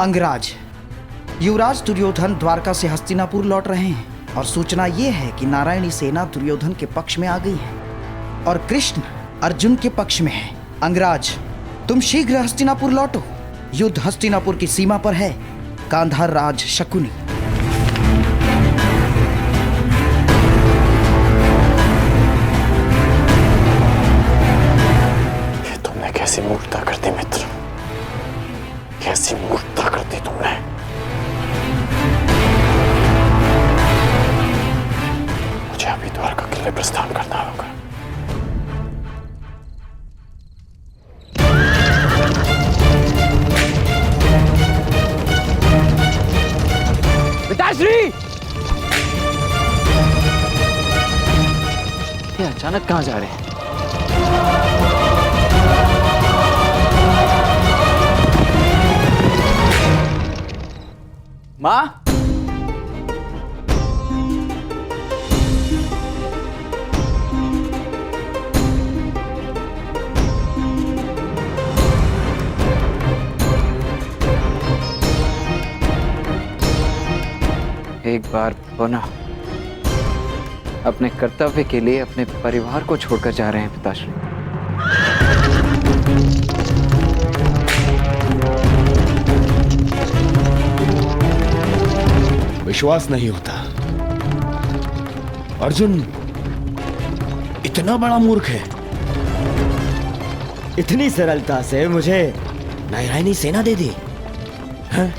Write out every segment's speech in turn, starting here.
अंगराज, युवराज दुर्योधन द्वारका से हस्तिनापुर लौट रहे हैं और सूचना ये है कि नारायणी सेना दुर्योधन के पक्ष में आ गई है और कृष्ण अर्जुन के पक्ष में है। अंगराज, तुम शीघ्र हस्तिनापुर लौटो। युद्ध हस्तिनापुर की सीमा पर है। गांधार राज शकुनी। ये तुमने कैसी मूर्खता कर दी मित्र, कैसी मूर्खता कर दी तुमने। मुझे अभी द्वारका किले प्रस्थान करना होगा। पिताश्री, ये अचानक कहां जा रहे हैं? मां, एक बार पुनः अपने कर्तव्य के लिए अपने परिवार को छोड़कर जा रहे हैं पिताश्री। विश्वास नहीं होता, अर्जुन इतना बड़ा मूर्ख है। इतनी सरलता से मुझे नारायणी सेना दे दी। हाँ?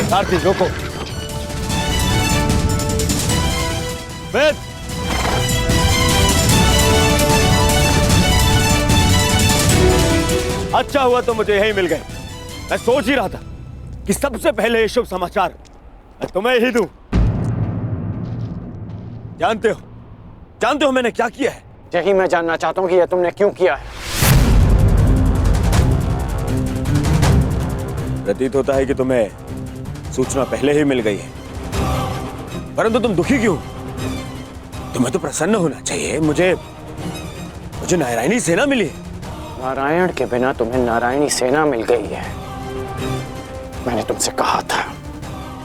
सारथी रोको। वेद, अच्छा हुआ तो मुझे यही मिल गए। मैं सोच ही रहा था कि सबसे पहले ये शुभ समाचार मैं तुम्हें ही दूं। जानते हो मैंने क्या किया है? यही मैं जानना चाहता हूं कि यह तुमने क्यों किया है। प्रतीत होता है कि तुम्हें सूचना पहले ही मिल गई है, परंतु तुम दुखी क्यों? तुम्हें तो प्रसन्न होना चाहिए। मुझे नारायणी सेना मिली है। नारायण के बिना तुम्हें नारायणी सेना मिल गई है। मैंने तुमसे कहा था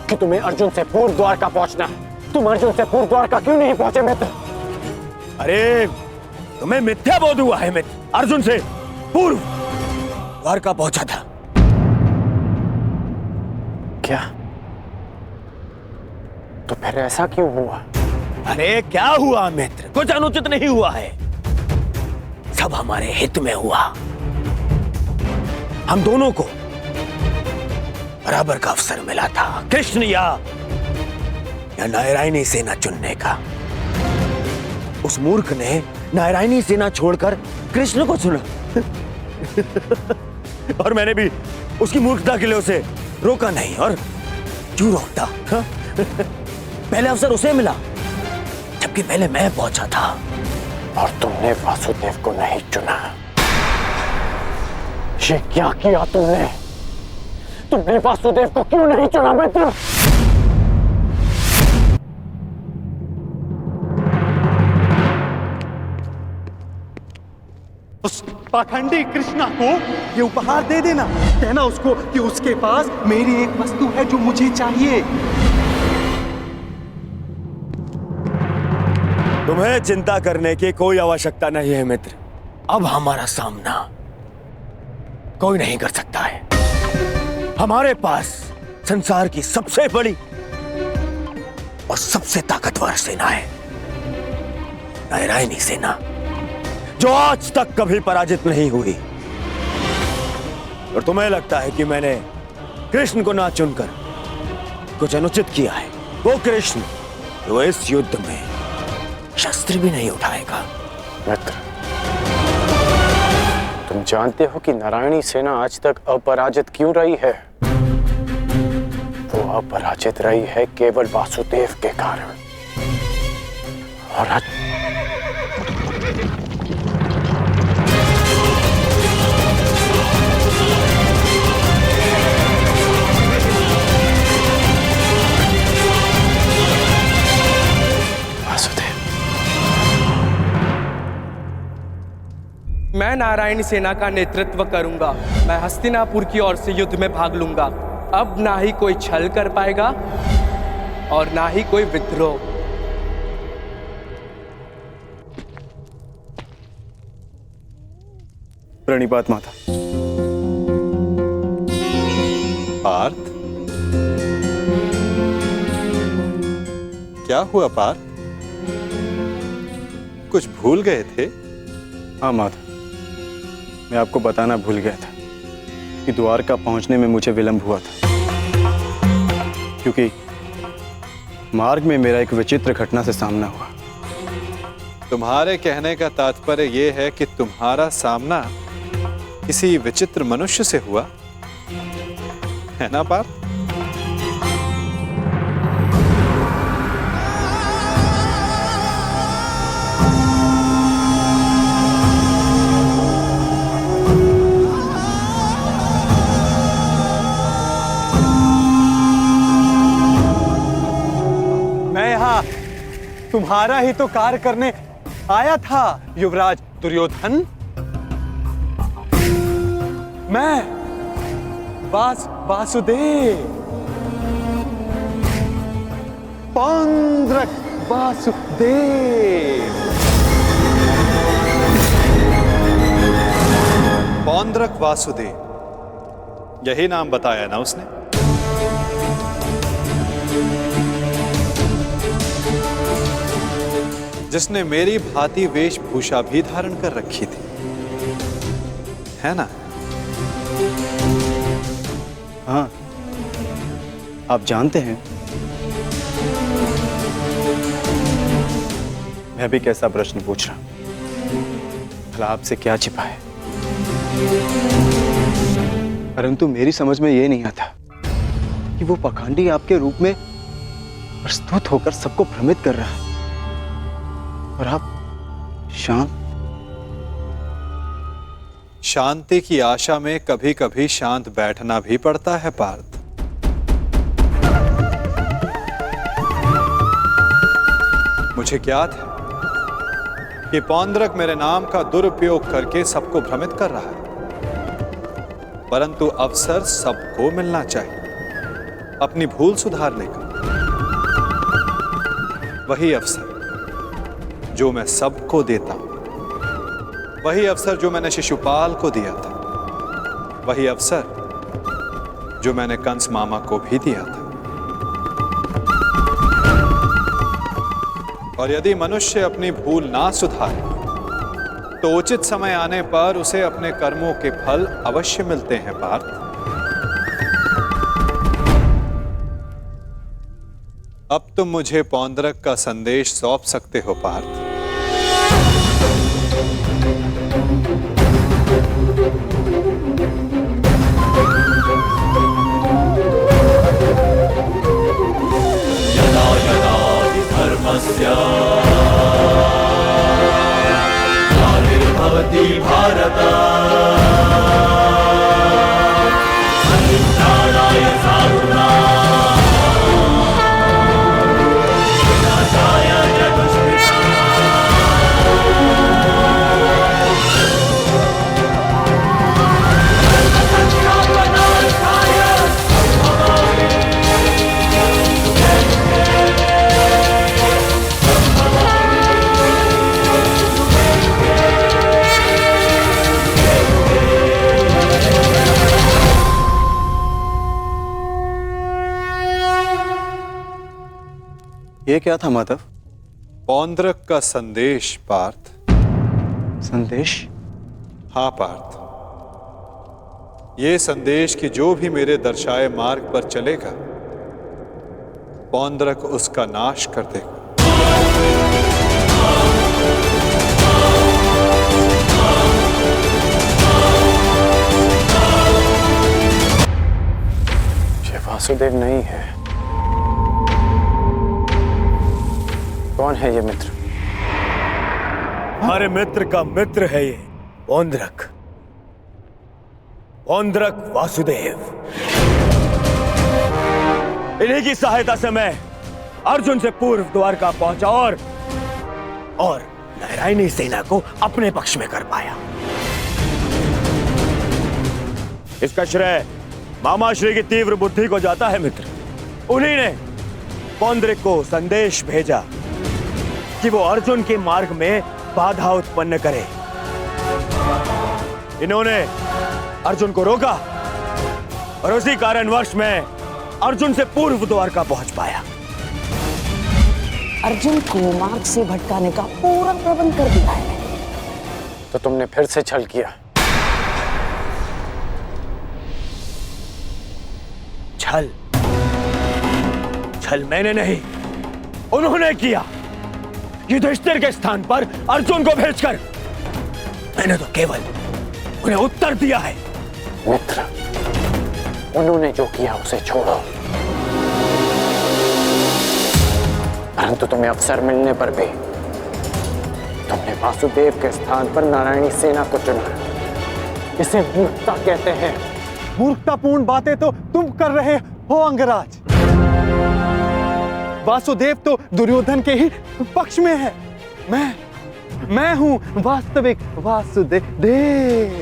कि तुम्हें अर्जुन से पूर्व द्वारका पहुंचना है। तुम अर्जुन से पूर्व द्वारका क्यों नहीं पहुंचे मित्र? अरे तुम्हें मिथ्या बोध हुआ है मित्र। अर्जुन से पूर्व द्वारका पहुंचा था। क्या? तो फिर ऐसा क्यों हुआ? अरे क्या हुआ मित्र? कुछ अनुचित नहीं हुआ है, सब हमारे हित में हुआ। हम दोनों को बराबर का अवसर मिला था, कृष्ण या नारायणी सेना चुनने का। उस मूर्ख ने नारायणी सेना छोड़कर कृष्ण को चुना और मैंने भी उसकी मूर्खता के लिए उसे रोका नहीं। और क्यों रोकता? हा? पहले अवसर उसे मिला, जबकि पहले मैं पहुंचा था। और तुमने वासुदेव को नहीं चुना। ये क्या किया तुमने? तुमने वासुदेव को क्यों नहीं चुना मित्र? उस पाखंडी कृष्णा को ये उपहार दे देना। कहना उसको कि उसके पास मेरी एक वस्तु है जो मुझे चाहिए। तुम्हें चिंता करने की कोई आवश्यकता नहीं है मित्र। अब हमारा सामना कोई नहीं कर सकता है। हमारे पास संसार की सबसे बड़ी और सबसे ताकतवर सेना है, नारायणी सेना, जो आज तक कभी पराजित नहीं हुई। और तुम्हें लगता है कि मैंने कृष्ण को ना चुनकर कुछ अनुचित किया है? वो कृष्ण जो इस युद्ध में शस्त्र भी नहीं उठाएगा। मित्र, तुम जानते हो कि नारायणी सेना आज तक अपराजित क्यों रही है? वो अपराजित रही है केवल वासुदेव के कारण। और आज नारायणी सेना का नेतृत्व करूंगा। मैं हस्तिनापुर की ओर से युद्ध में भाग लूंगा। अब ना ही कोई छल कर पाएगा और ना ही कोई विद्रोह। प्रणिपात माता। पार्थ, क्या हुआ पार्थ? कुछ भूल गए थे? हाँ माता, मैं आपको बताना भूल गया था कि द्वारका पहुंचने में मुझे विलंब हुआ था, क्योंकि मार्ग में मेरा एक विचित्र घटना से सामना हुआ। तुम्हारे कहने का तात्पर्य यह है कि तुम्हारा सामना किसी विचित्र मनुष्य से हुआ, है ना पार्थ? मैं यहाँ तुम्हारा ही तो कार्य करने आया था युवराज दुर्योधन। मैं वासुदेव, पौंड्रक वासुदेव। पौंड्रक वासुदेव, यही नाम बताया ना उसने? जिसने मेरी भांति वेशभूषा भी धारण कर रखी थी, है ना? हाँ, आप जानते हैं मैं भी कैसा प्रश्न पूछ रहा हूं, भला आपसे क्या छिपा है? परंतु मेरी समझ में यह नहीं आता कि वो पाखंडी आपके रूप में प्रस्तुत होकर सबको भ्रमित कर रहा है और आप शांत। शांति की आशा में कभी कभी शांत बैठना भी पड़ता है पार्थ। मुझे ज्ञात है कि पौंड्रक मेरे नाम का दुरुपयोग करके सबको भ्रमित कर रहा है, परंतु अवसर सबको मिलना चाहिए अपनी भूल सुधारने का। वही अवसर जो मैं सबको देता हूं, वही अवसर जो मैंने शिशुपाल को दिया था, वही अवसर जो मैंने कंस मामा को भी दिया था। और यदि मनुष्य अपनी भूल ना सुधारे तो उचित समय आने पर उसे अपने कर्मों के फल अवश्य मिलते हैं पार्थ। अब तुम मुझे पौंड्रक का संदेश सौंप सकते हो पार्थ। यदा यदा हि धर्मस्य ग्लानिर्भवति भारत परित्राणाय साधूनां विनाशाय च दुष्कृतां। ये क्या था माधव? पौंड्रक का संदेश पार्थ। संदेश? हाँ पार्थ, ये संदेश कि जो भी मेरे दर्शाए मार्ग पर चलेगा पौंड्रक उसका नाश कर देगा। ये वासुदेव नहीं है। कौन है ये मित्र? हमारे मित्र का मित्र है ये पौंड्रक, पौंड्रक वासुदेव। इन्हीं की सहायता से मैं अर्जुन से पूर्व द्वारका पहुंचा और नारायणी सेना को अपने पक्ष में कर पाया। इसका श्रेय मामाश्री की तीव्र बुद्धि को जाता है मित्र। उन्हीं ने पौंद्रिक को संदेश भेजा कि वो अर्जुन के मार्ग में बाधा उत्पन्न करे। इन्होंने अर्जुन को रोका और उसी कारणवश मैं अर्जुन से पूर्व द्वारका पहुंच पाया। अर्जुन को मार्ग से भटकाने का पूरा प्रबंध कर दिया है। तो तुमने फिर से छल किया। छल? छल मैंने नहीं, उन्होंने किया। युधिष्ठिर के स्थान पर अर्जुन को भेजकर मैंने तो केवल उन्हें उत्तर दिया है। मित्र, उन्होंने जो किया उसे छोड़ो। परंतु तुम्हें अवसर मिलने पर भी तुमने वासुदेव के स्थान पर नारायणी सेना को चुना। इसे मूर्खता कहते हैं। मूर्खतापूर्ण बातें तो तुम कर रहे हो अंगराज। वासुदेव तो दुर्योधन के ही पक्ष में है। मैं हूं वास्तविक वासुदेव।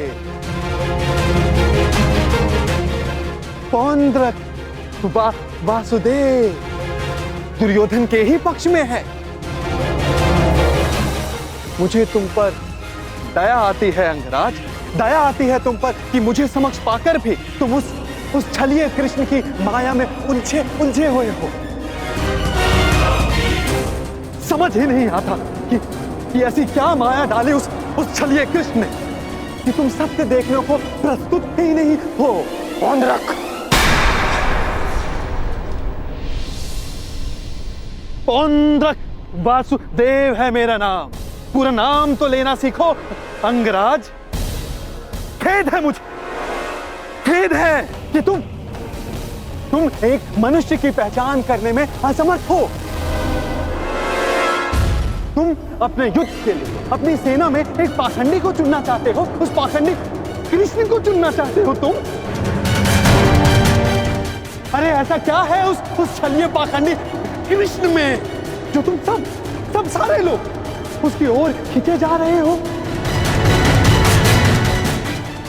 पौंद्रक वासुदेव दुर्योधन के ही पक्ष में है। मुझे तुम पर दया आती है अंगराज, दया आती है तुम पर कि मुझे समक्ष पाकर भी तुम उस छलिए कृष्ण की माया में उलझे हुए हो। समझ ही नहीं आता कि ऐसी क्या माया डाली उस छलिए कृष्ण ने कि तुम सत्य देखने को प्रस्तुत ही नहीं हो। पौंद्रक, पौंद्रक वासुदेव है मेरा नाम। पूरा नाम तो लेना सीखो अंगराज। खेद है मुझे, खेद है कि तुम एक मनुष्य की पहचान करने में असमर्थ हो। तुम अपने युद्ध के लिए अपनी सेना में एक पाखंडी को चुनना चाहते हो। उस पाखंडी कृष्ण को चुनना चाहते हो तुम। अरे ऐसा क्या है उस छलिए पाखंडी कृष्ण में जो तुम सब सारे लोग उसकी ओर खींचे जा रहे हो?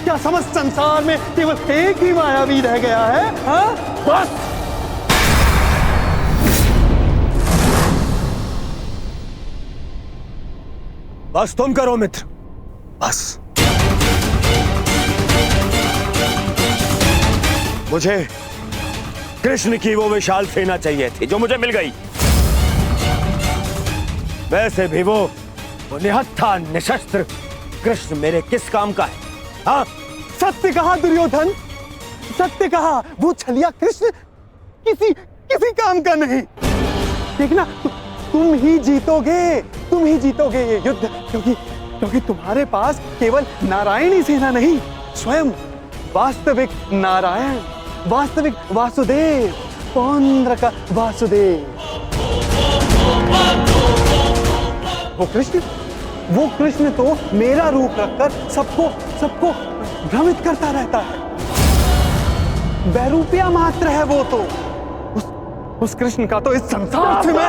क्या समस्त संसार में केवल एक ही मायावी रह गया है? हाँ? बस तुम करो मित्र, बस। मुझे कृष्ण की वो विशाल सेना चाहिए थी जो मुझे मिल गई। वैसे भी वो निहत्था निशस्त्र कृष्ण मेरे किस काम का है? हाँ? सत्य कहा दुर्योधन, सत्य कहा। वो छलिया कृष्ण किसी काम का नहीं। देखना, तुम ही जीतोगे ये युद्ध, क्योंकि तुम्हारे पास केवल नारायणी सेना नहीं, स्वयं वास्तविक नारायण, वास्तविक वासुदेव, पौंद्रक वासुदेव। वो कृष्ण तो मेरा रूप रखकर सबको भ्रमित करता रहता है। वैरूपिया मात्र है वो तो। उस कृष्ण का तो इस संसार से मैं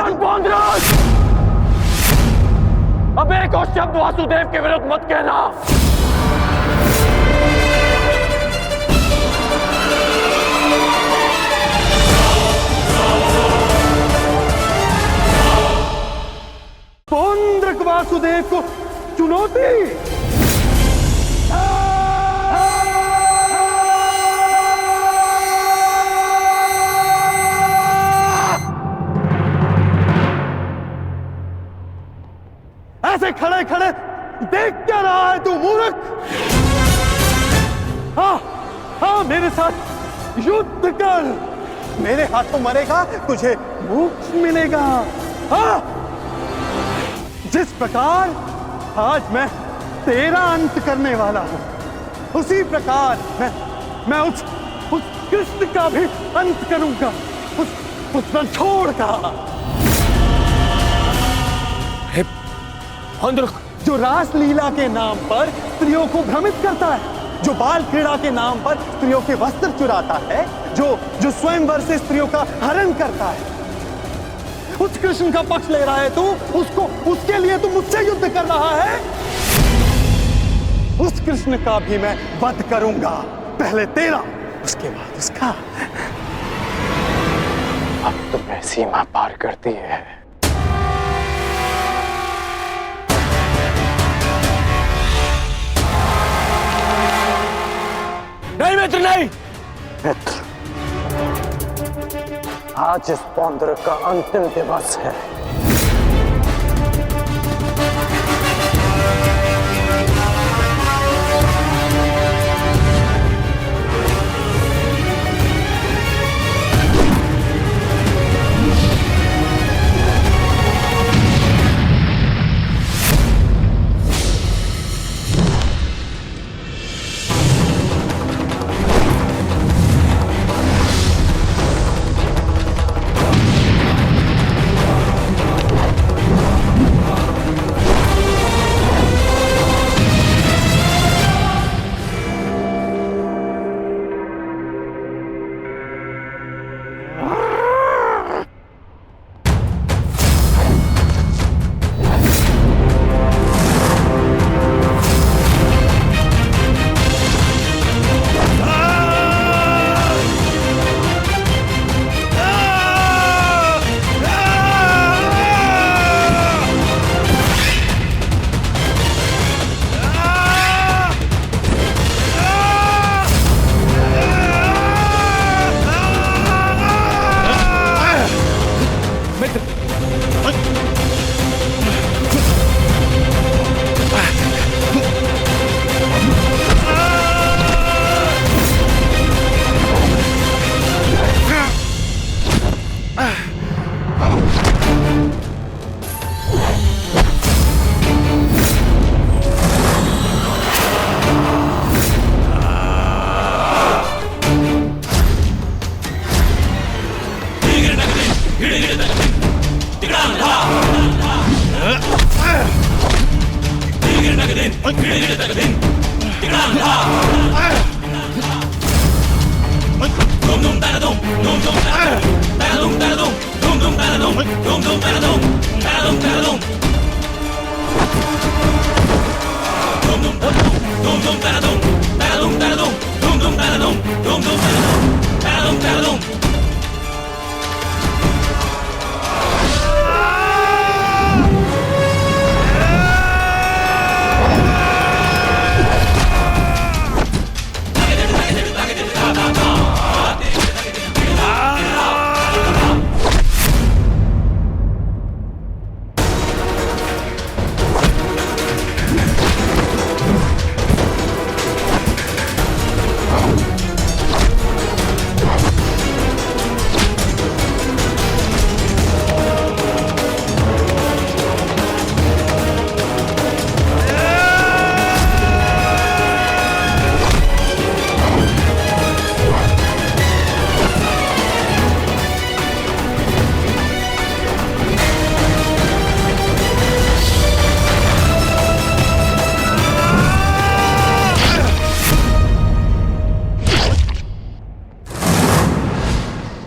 अब एक और शब्द वासुदेव के विरुद्ध मत कहना। पौंद्रक वासुदेव को चुनौती। ऐसे खड़े खड़े देख क्या रहा है तू मूर्ख? हाँ, मेरे साथ युद्ध कर। मेरे हाथों मरेगा, तुझे मोक्ष मिलेगा। हाँ, जिस प्रकार आज मैं तेरा अंत करने वाला हूं, उसी प्रकार मैं उस कृष्ण का भी अंत करूंगा, उस रणछोड़ का। जो रासलीला के नाम पर स्त्रियों को भ्रमित करता है, जो बाल क्रीड़ा के नाम पर स्त्रियों के वस्त्र चुराता है, जो स्वयंवर से स्त्रियों का हरण करता है, उस कृष्ण का पक्ष ले रहा है तू। उसके लिए तू मुझसे युद्ध कर रहा है। उस कृष्ण का भी मैं वध करूंगा। पहले तेरा, उसके बाद उसका। अब तुम्हें सीमा पार करती है। नहीं मित्र, नहीं। मित्र, आज इस पौंद्रक का अंतिम दिवस है।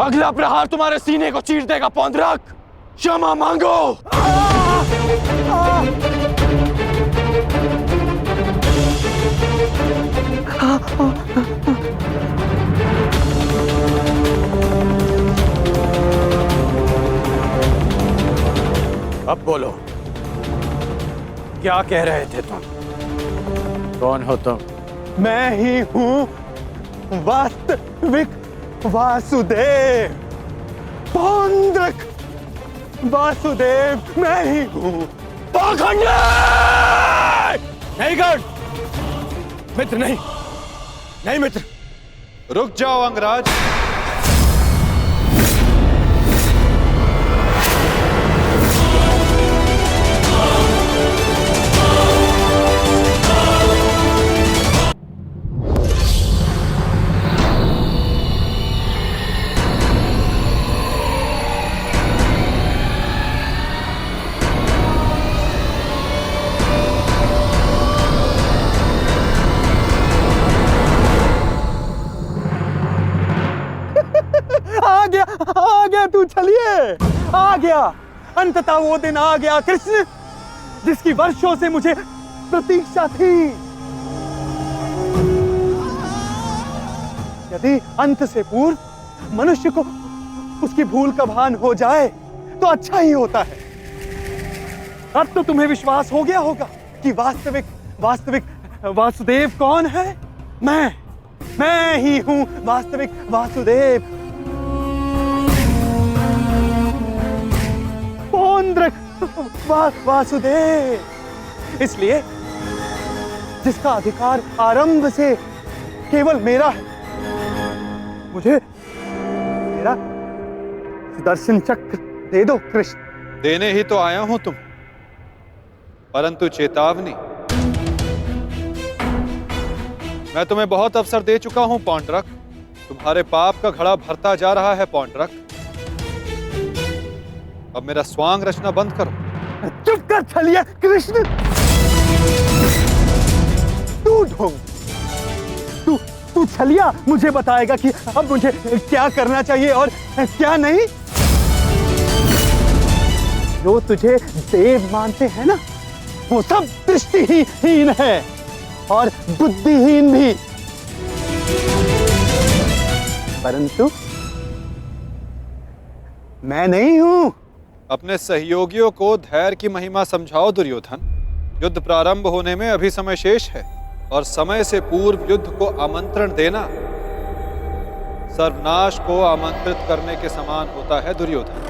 अगला प्रहार तुम्हारे सीने को चीर देगा पौंद्रक। क्षमा मांगो। अब बोलो, क्या कह रहे थे तुम? कौन हो तुम? मैं ही हूं वास्तविक वासुदेव, पौंद्रक वासुदेव मैं ही हूं। पाखंडी! नहीं कर मित्र, नहीं नहीं मित्र। रुक जाओ अंगराज। आ गया तू, चलिए आ गया। अंततः वो दिन आ गया कृष्ण, जिसकी वर्षों से मुझे प्रतीक्षा थी। यदि अंत से पूर्व मनुष्य को उसकी भूल का भान हो जाए तो अच्छा ही होता है। अब तो तुम्हें विश्वास हो गया होगा कि वास्तविक वासुदेव कौन है। मैं ही हूं वास्तविक वासुदेव। पौंड्रक वासुदेव, इसलिए जिसका अधिकार आरंभ से केवल मेरा है, मुझे मेरा सुदर्शन चक्र दे दो कृष्ण। देने ही तो आया हूं तुम, परंतु चेतावनी, मैं तुम्हें बहुत अवसर दे चुका हूं पौंड्रक। तुम्हारे पाप का घड़ा भरता जा रहा है पौंड्रक। अब मेरा स्वांग रचना बंद करो। चुप कर छलिया कृष्ण। तू ढोंग, तू छलिया मुझे बताएगा कि अब मुझे क्या करना चाहिए और क्या नहीं। जो तुझे देव मानते हैं ना, वो सब दृष्टिहीन है और बुद्धिहीन भी। परंतु मैं नहीं हूं। अपने सहयोगियों को धैर्य की महिमा समझाओ दुर्योधन। युद्ध प्रारंभ होने में अभी समय शेष है और समय से पूर्व युद्ध को आमंत्रण देना सर्वनाश को आमंत्रित करने के समान होता है दुर्योधन।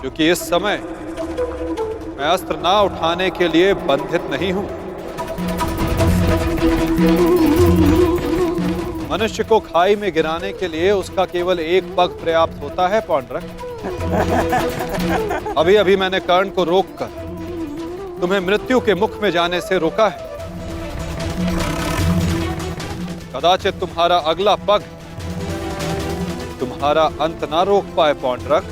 क्योंकि इस समय मैं अस्त्र ना उठाने के लिए बंधित नहीं हूं। मनुष्य को खाई में गिराने के लिए उसका केवल एक पग पर्याप्त होता है पौंड्रक। अभी अभी मैंने कर्ण को रोककर तुम्हें मृत्यु के मुख में जाने से रोका है। कदाचित तुम्हारा अगला पग तुम्हारा अंत ना रोक पाए पौंड्रक।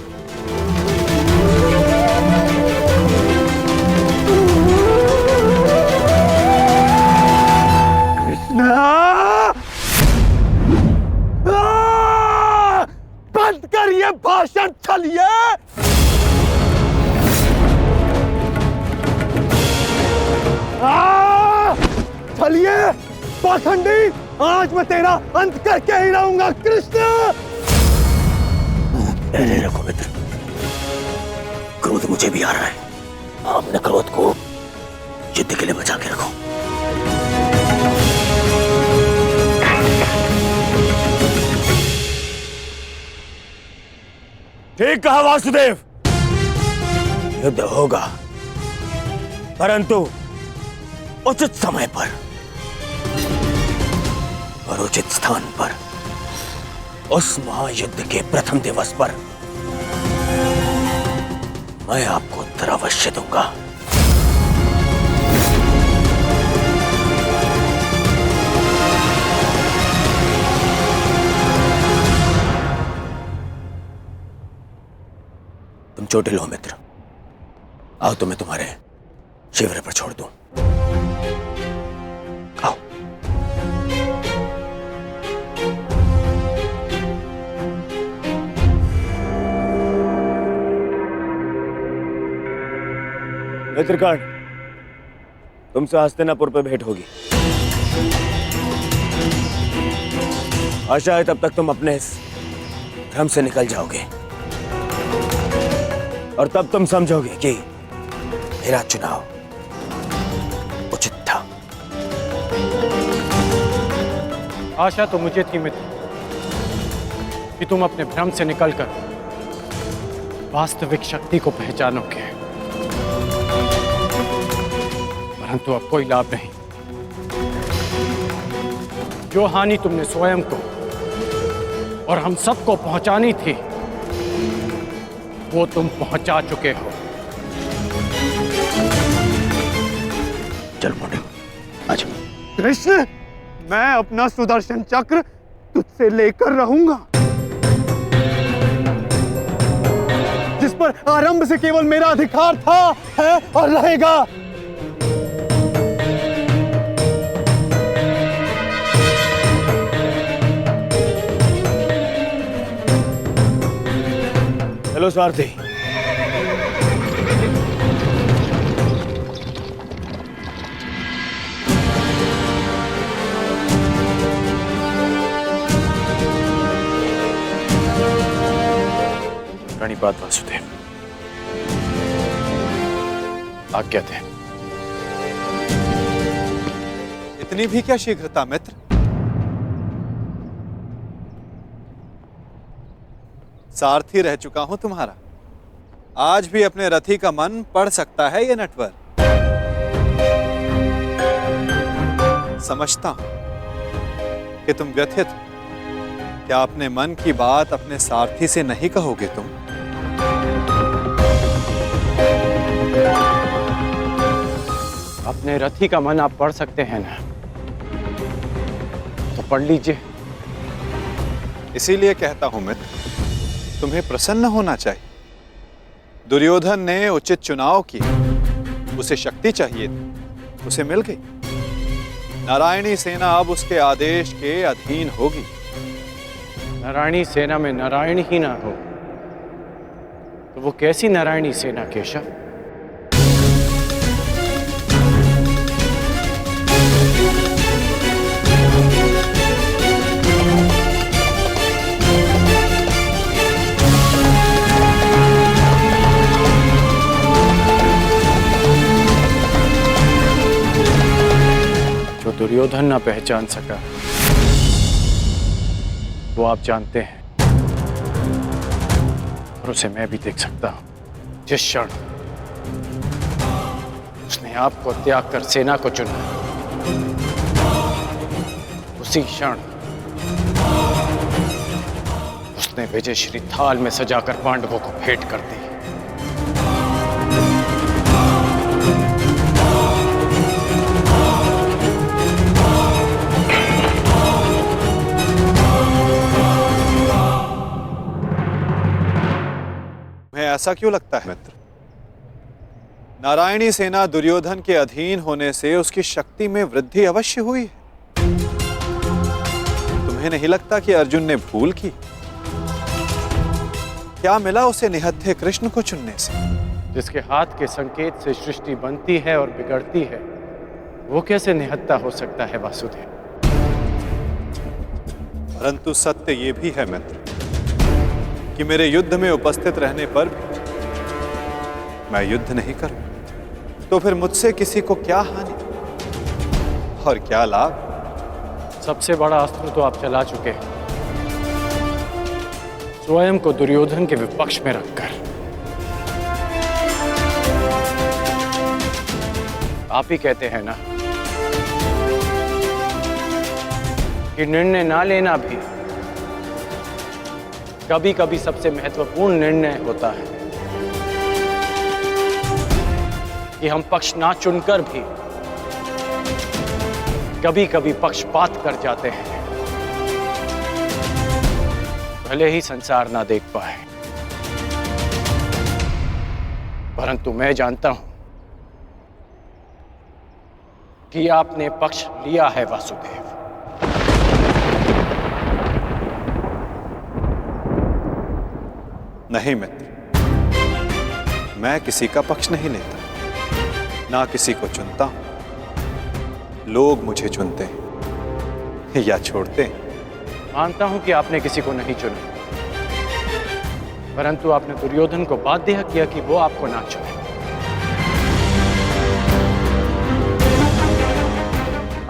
बंद कर ये भाषण छलिए। छलिए पाखंडी, आज मैं तेरा अंत करके ही रहूंगा कृष्ण। अरे रखो मित्र, क्रोध मुझे भी आ रहा है। अपने क्रोध को युद्ध के लिए बचा के रखो। ठीक कहा वासुदेव, युद्ध होगा, परंतु उचित समय पर और उचित स्थान पर। उस महायुद्ध के प्रथम दिवस पर मैं आपको उत्तर अवश्य दूंगा। तुम चोटिल हो मित्र, आओ तुम्हें तुम्हारे शिविर पर छोड़ दूं। आओ। मित्रकर्ण, तुमसे हस्तिनापुर पर भेंट होगी। आशा है तब तक तुम अपने इस भ्रम से निकल जाओगे और तब तुम समझोगे कि मेरा चुनाव उचित था। आशा तो मुझे थी मित्र कि तुम अपने भ्रम से निकलकर वास्तविक शक्ति को पहचानोगे, परंतु अब कोई लाभ नहीं। जो हानि तुमने स्वयं को और हम सबको पहुंचानी थी, वो तुम पहुंचा चुके हो। चल मोटे, आजा। कृष्ण, मैं अपना सुदर्शन चक्र तुझसे लेकर रहूंगा, जिस पर आरंभ से केवल मेरा अधिकार था, है और रहेगा। चलो सारथी। प्रणिपात वासुदेव। आज्ञा दें। इतनी भी क्या शीघ्रता मित्र? सारथी रह चुका हूं तुम्हारा। आज भी अपने रथी का मन पढ़ सकता है ये नटवर। समझता हूं कि तुम व्यथित हो। क्या अपने मन की बात अपने सारथी से नहीं कहोगे तुम? अपने रथी का मन आप पढ़ सकते हैं ना, तो पढ़ लीजिए। इसीलिए कहता हूं मित्र, तुम्हें प्रसन्न होना चाहिए। दुर्योधन ने उचित चुनाव किया। उसे शक्ति चाहिए थी, उसे मिल गई। नारायणी सेना अब उसके आदेश के अधीन होगी। नारायणी सेना में नारायण ही ना हो तो वो कैसी नारायणी सेना केशव? जो दुर्योधन ना पहचान सका वो आप जानते हैं, और उसे मैं भी देख सकता हूं। जिस क्षण उसने आपको त्याग कर सेना को चुना, उसी क्षण उसने विजयश्री थाल में सजाकर पांडवों को भेंट कर दी। ऐसा क्यों लगता है मित्र? नारायणी सेना दुर्योधन के अधीन होने से उसकी शक्ति में वृद्धि अवश्य हुई है। तुम्हें नहीं लगता कि अर्जुन ने भूल की? क्या मिला उसे निहत्थे कृष्ण को चुनने से? जिसके हाथ के संकेत से सृष्टि बनती है और बिगड़ती है, वो कैसे निहत्था हो सकता है वासुदेव? परंतु सत्य ये भी है मित्र कि मेरे युद्ध में उपस्थित रहने पर मैं युद्ध नहीं करूं, तो फिर मुझसे किसी को क्या हानि और क्या लाभ? सबसे बड़ा अस्त्र तो आप चला चुके हैं, स्वयं को दुर्योधन के विपक्ष में रखकर। आप ही कहते हैं ना कि निर्णय ना लेना भी कभी कभी सबसे महत्वपूर्ण निर्णय होता है, कि हम पक्ष ना चुनकर भी कभी कभी पक्षपात कर जाते हैं, भले ही संसार ना देख पाए। परंतु मैं जानता हूं कि आपने पक्ष लिया है वासुदेव। नहीं मित्र, मैं किसी का पक्ष नहीं लेता, ना किसी को चुनता हूं। लोग मुझे चुनते हैं या छोड़ते हैं। मानता हूं कि आपने किसी को नहीं चुना, परंतु आपने दुर्योधन को बाध्य किया कि वो आपको ना चुने।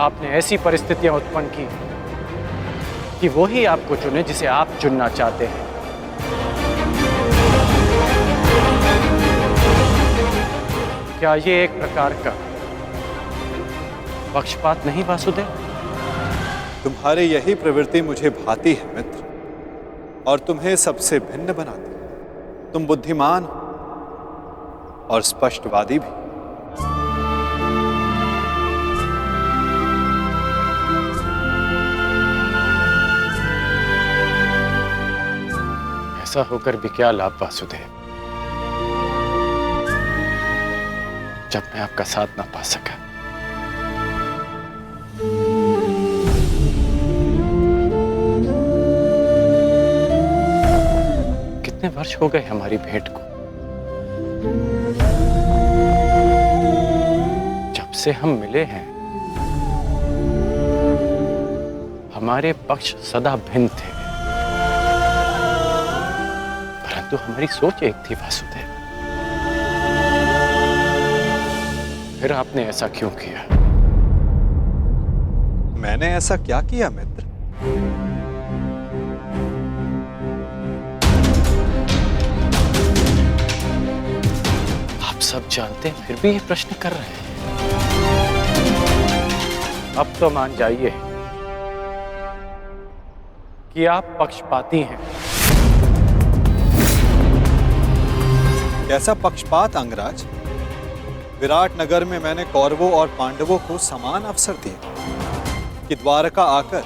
आपने ऐसी परिस्थितियां उत्पन्न की कि वो ही आपको चुने जिसे आप चुनना चाहते हैं। क्या ये एक प्रकार का पक्षपात नहीं वासुदेव? तुम्हारी यही प्रवृत्ति मुझे भाती है मित्र, और तुम्हें सबसे भिन्न बनाती है। तुम बुद्धिमान हो और स्पष्टवादी भी। ऐसा होकर भी क्या लाभ वासुदेव, जब मैं आपका साथ ना पा सका। कितने वर्ष हो गए हमारी भेंट को? जब से हम मिले हैं हमारे पक्ष सदा भिन्न थे, परंतु हमारी सोच एक थी वासुदेव। फिर आपने ऐसा क्यों किया? मैंने ऐसा क्या किया मित्र? आप सब जानते हैं फिर भी ये प्रश्न कर रहे हैं। अब तो मान जाइए कि आप पक्षपाती हैं। कैसा पक्षपात अंगराज? विराट नगर में मैंने कौरवों और पांडवों को समान अवसर दिए कि द्वारका आकर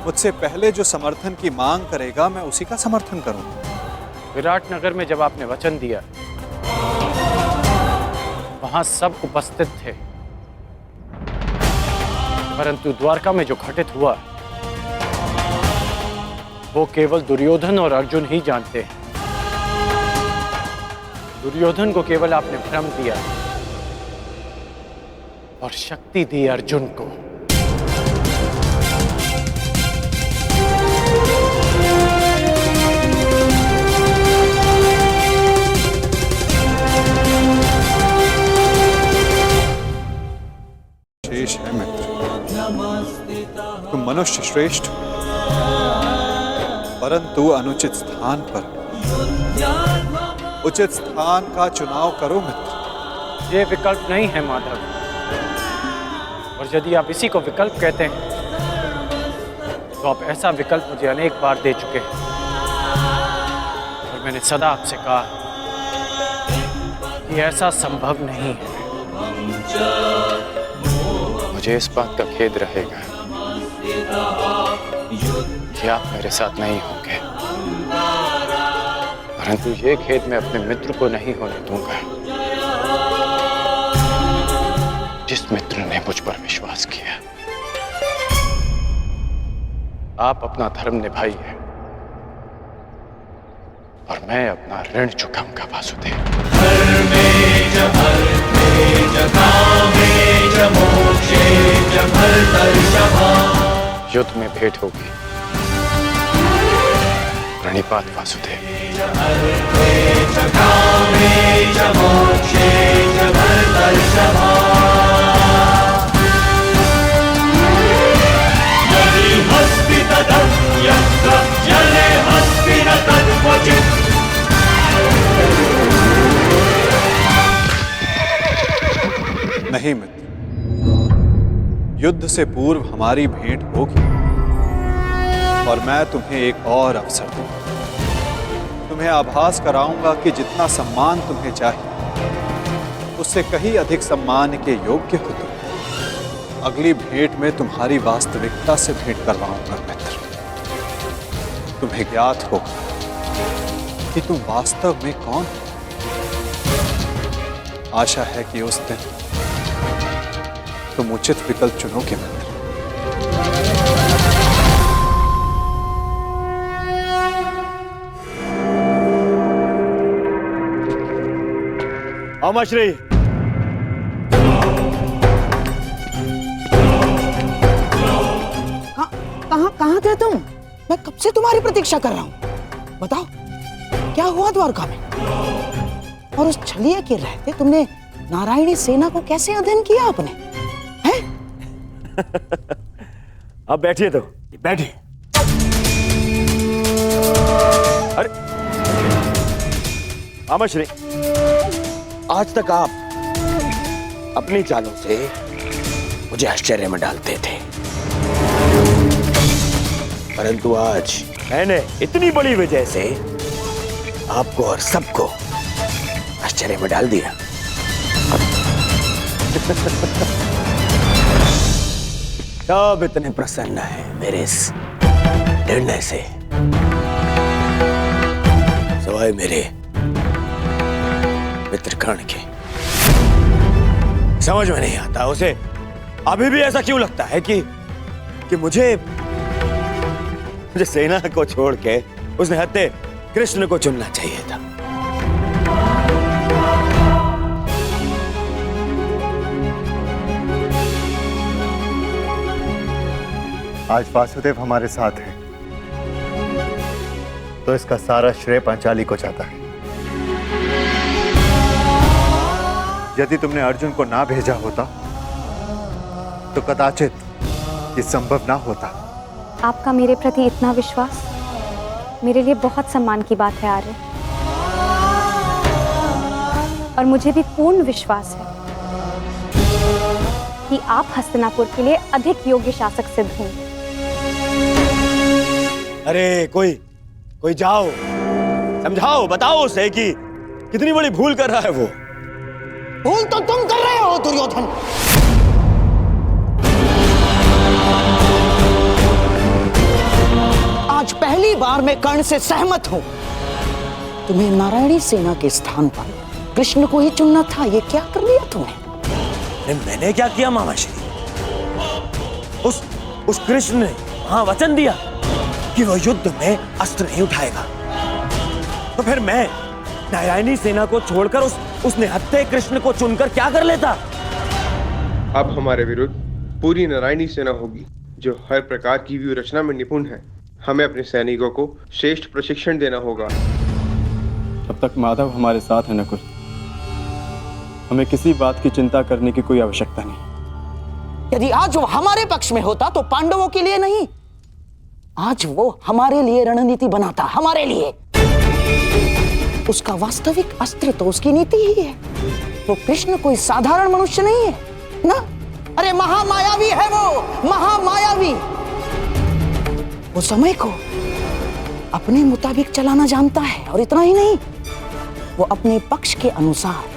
मुझसे पहले जो समर्थन की मांग करेगा मैं उसी का समर्थन करूंगा। विराट नगर में जब आपने वचन दिया, वहां सब उपस्थित थे, परंतु द्वारका में जो घटित हुआ वो केवल दुर्योधन और अर्जुन ही जानते हैं। दुर्योधन को केवल आपने भ्रम दिया और शक्ति दी अर्जुन को। शेष है मित्र, तुम मनुष्य श्रेष्ठ हो, परंतु अनुचित स्थान पर। उचित स्थान का चुनाव करो मित्र। ये विकल्प नहीं है माधव, और यदि आप इसी को विकल्प कहते हैं तो आप ऐसा विकल्प मुझे अनेक बार दे चुके हैं, और मैंने सदा आपसे कहा कि ऐसा संभव नहीं है। मुझे इस बात का खेद रहेगा कि आप मेरे साथ नहीं होंगे, परंतु ये खेद मैं अपने मित्र को नहीं होने दूंगा, जिस मित्र ने मुझ पर विश्वास किया। आप अपना धर्म निभाइए और मैं अपना ऋण चुकाऊंगा वासुदेव। युद्ध में भेंट होगी। प्रणिपात वासुदेव। नहीं मित्र, युद्ध से पूर्व हमारी भेंट होगी और मैं तुम्हें एक और अवसर दूंगा। तुम्हें आभास कराऊंगा कि जितना सम्मान तुम्हें चाहिए उससे कहीं अधिक सम्मान के योग्य हो तुम। अगली भेंट में तुम्हारी वास्तविकता से भेंट करवाऊंगा मित्र। तुम्हें ज्ञात होगा कि तुम वास्तव में कौन हो। आशा है कि उस दिन तुम उचित विकल्प चुनोगे मित्र। अमश्री, कहाँ थे तुम? मैं कब से तुम्हारी प्रतीक्षा कर रहा हूँ। बताओ क्या हुआ द्वारका में? और उस छलिया के रहते तुमने नारायणी सेना को कैसे अधीन किया आपने? हैं? अब बैठिए तो बैठिए। अरे अमश्री, आज तक आप अपनी चालों से मुझे आश्चर्य में डालते थे, परंतु आज मैंने इतनी बड़ी वजह से आपको और सबको आश्चर्य में डाल दिया। सब इतने प्रसन्न है मेरे इस निर्णय से, सवाए मेरे मित्र कर्ण के। समझ में नहीं आता उसे अभी भी ऐसा क्यों लगता है कि मुझे सेना को छोड़ के उसने हत्या कृष्ण को चुनना चाहिए था। आज वासुदेव हमारे साथ है, तो इसका सारा श्रेय पांचाली को जाता है। यदि तुमने अर्जुन को ना भेजा होता तो कदाचित ये संभव ना होता। आपका मेरे प्रति इतना विश्वास मेरे लिए बहुत सम्मान की बात है आर्य, और मुझे भी पूर्ण विश्वास है कि आप हस्तिनापुर के लिए अधिक योग्य शासक सिद्ध होंगे। अरे कोई जाओ, समझाओ, बताओ उसे कि कितनी बड़ी भूल कर रहा है वो। भूल तो तुम कर रहे हो दुर्योधन। आज पहली बार मैं कर्ण से सहमत हूं। तुम्हें नारायणी सेना के स्थान पर कृष्ण को ही चुनना था। ये क्या कर लिया तुमने? मैंने क्या किया मामाश्री? उस कृष्ण ने हाँ वचन दिया कि वो युद्ध में अस्त्र नहीं उठाएगा, तो फिर मैं नारायणी सेना को छोड़कर उस निहत्थे कृष्ण को चुनकर क्या कर लेता? अब हमारे विरुद्ध पूरी नारायणी सेना होगी जो हर प्रकार की व्यूह रचना में निपुण है। हमें अपने सैनिकों को श्रेष्ठ प्रशिक्षण देना होगा। तब तक माधव हमारे साथ है नकुल। हमें किसी बात की चिंता करने की कोई आवश्यकता नहीं। यदि आज वो हमारे पक्ष में होता तो पांडवों के लिए नहीं, आज वो हमारे लिए रणनीति बनाता, हमारे लिए। उसका वास्तविक अस्त्र तो उसकी नीति ही है। तो कृष्ण कोई साधारण मनुष्य नहीं है ना। अरे महामायावी है वो, महामायावी। वो समय को अपने मुताबिक चलाना जानता है, और इतना ही नहीं, वो अपने पक्ष के अनुसार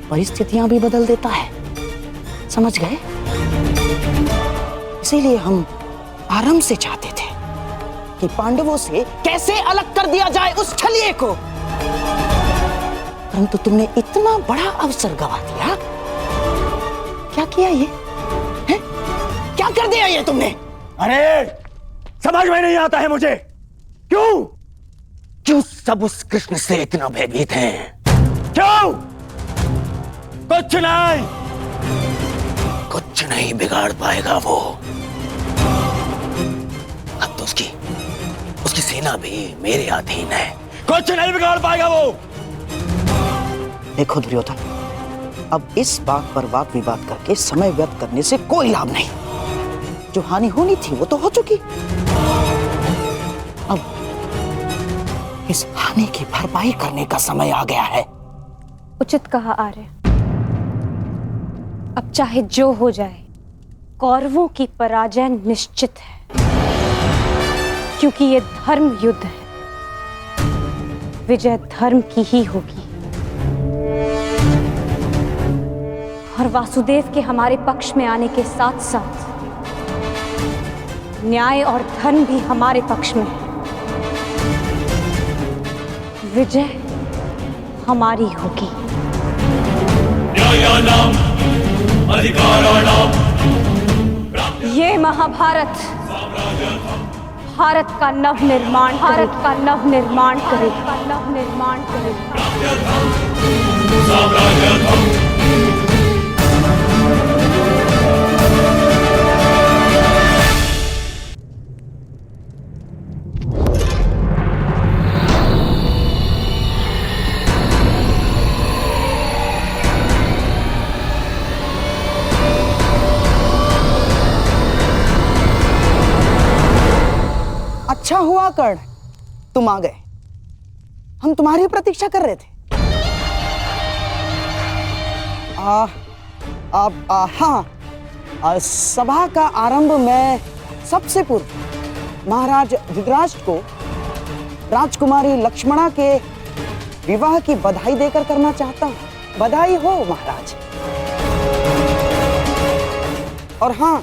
परिस्थितियां भी बदल देता है। समझ गए? इसीलिए हम आरंभ से चाहते थे कि पांडवों से कैसे अलग कर दिया जाए उस छलिए को, परंतु तुमने इतना बड़ा अवसर गवा दिया। क्या किया ये है? क्या कर दिया ये तुमने? अरे समझ में नहीं आता है मुझे, क्यों सब उस कृष्ण से इतना भयभीत हैं? क्यों? कुछ नहीं बिगाड़ पाएगा वो। अब तो उसकी सेना भी मेरे अधीन है। कुछ नहीं बिगाड़ पाएगा वो। देखो दुर्योधन, अब इस बात पर वाद विवाद करके समय व्यर्थ करने से कोई लाभ नहीं। जो हानि होनी थी वो तो हो चुकी। अब इस हानि की भरपाई करने का समय आ गया है। उचित कहा आर्य। अब चाहे जो हो जाए, कौरवों की पराजय निश्चित है, क्योंकि ये धर्म युद्ध है। विजय धर्म की ही होगी, और वासुदेव के हमारे पक्ष में आने के साथ साथ न्याय और धर्म भी हमारे पक्ष में है। विजय हमारी होगी। न्यायानाम अधिकाराणाम ये महाभारत भारत का नव निर्माण करेगा। अच्छा हुआ कर्ण, तुम आ गए। हम तुम्हारी प्रतीक्षा कर रहे थे। हाँ, सभा का आरंभ मैं सबसे पूर्व महाराज धृतराष्ट्र को राजकुमारी लक्ष्मणा के विवाह की बधाई देकर करना चाहता हूं। बधाई हो महाराज। और हाँ,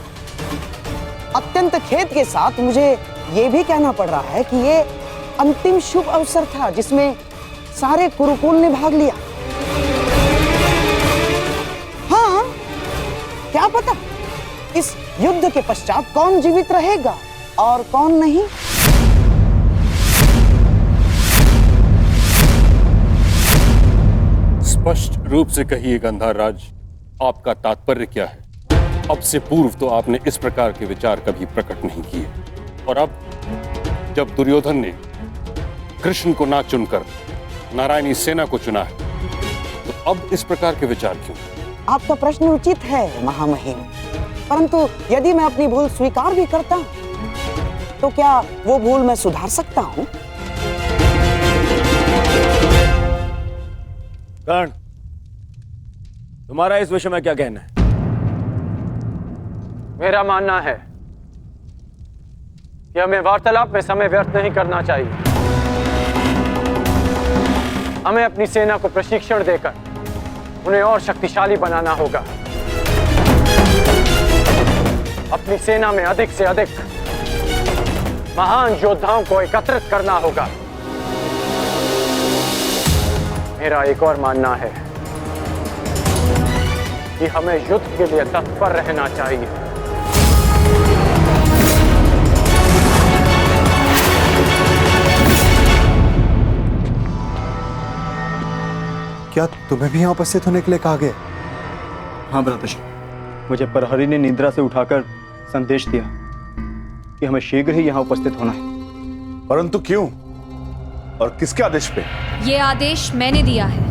अत्यंत खेद के साथ मुझे ये भी कहना पड़ रहा है कि ये अंतिम शुभ अवसर था जिसमें सारे कुरुकुल ने भाग लिया। हाँ, क्या पता इस युद्ध के पश्चात कौन जीवित रहेगा और कौन नहीं। स्पष्ट रूप से कहिए गंधाराज, आपका तात्पर्य क्या है? अब से पूर्व तो आपने इस प्रकार के विचार कभी प्रकट नहीं किए, और अब जब दुर्योधन ने कृष्ण को ना चुनकर नारायणी सेना को चुना है, तो अब इस प्रकार के विचार क्यों? आपका प्रश्न उचित है महामहिम, परंतु यदि मैं अपनी भूल स्वीकार भी करता हूँ तो क्या वो भूल मैं सुधार सकता हूँ? कर्ण, तुम्हारा इस विषय में क्या कहना है? मेरा मानना है कि हमें वार्तालाप में समय व्यर्थ नहीं करना चाहिए। हमें अपनी सेना को प्रशिक्षण देकर उन्हें और शक्तिशाली बनाना होगा। अपनी सेना में अधिक से अधिक महान योद्धाओं को एकत्रित करना होगा। मेरा एक और मानना है कि हमें युद्ध के लिए तत्पर रहना चाहिए। क्या तुम्हें भी यहाँ उपस्थित होने के लिए कहा गया? हाँ भ्राताजी, मुझे प्रहरी ने निद्रा से उठाकर संदेश दिया कि हमें शीघ्र ही यहाँ उपस्थित होना है। परंतु क्यों और किसके आदेश पे? ये आदेश मैंने दिया है।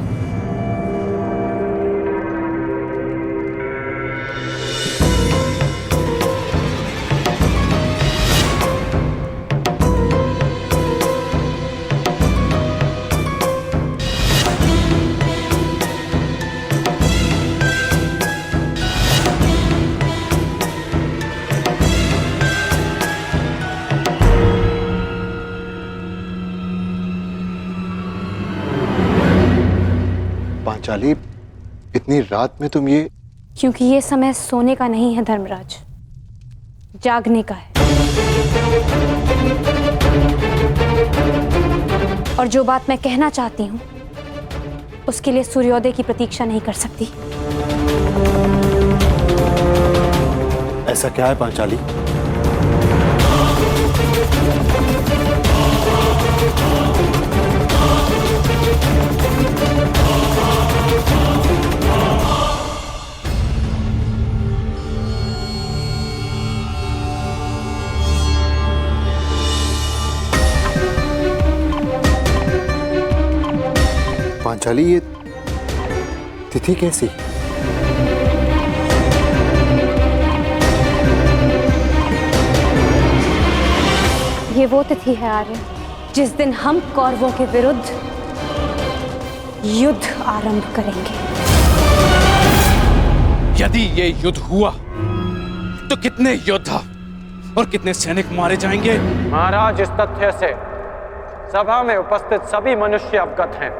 पांचाली, इतनी रात में तुम ये? क्योंकि ये समय सोने का नहीं है धर्मराज, जागने का है। और जो बात मैं कहना चाहती हूँ उसके लिए सूर्योदय की प्रतीक्षा नहीं कर सकती। ऐसा क्या है पांचाली? पांचाली, ये तिथि कैसी? ये वो तिथि है आर्य जिस दिन हम कौरवों के विरुद्ध युद्ध आरंभ करेंगे। यदि ये युद्ध हुआ तो कितने योद्धा और कितने सैनिक मारे जाएंगे? महाराज, इस तथ्य से सभा में उपस्थित सभी मनुष्य अवगत हैं।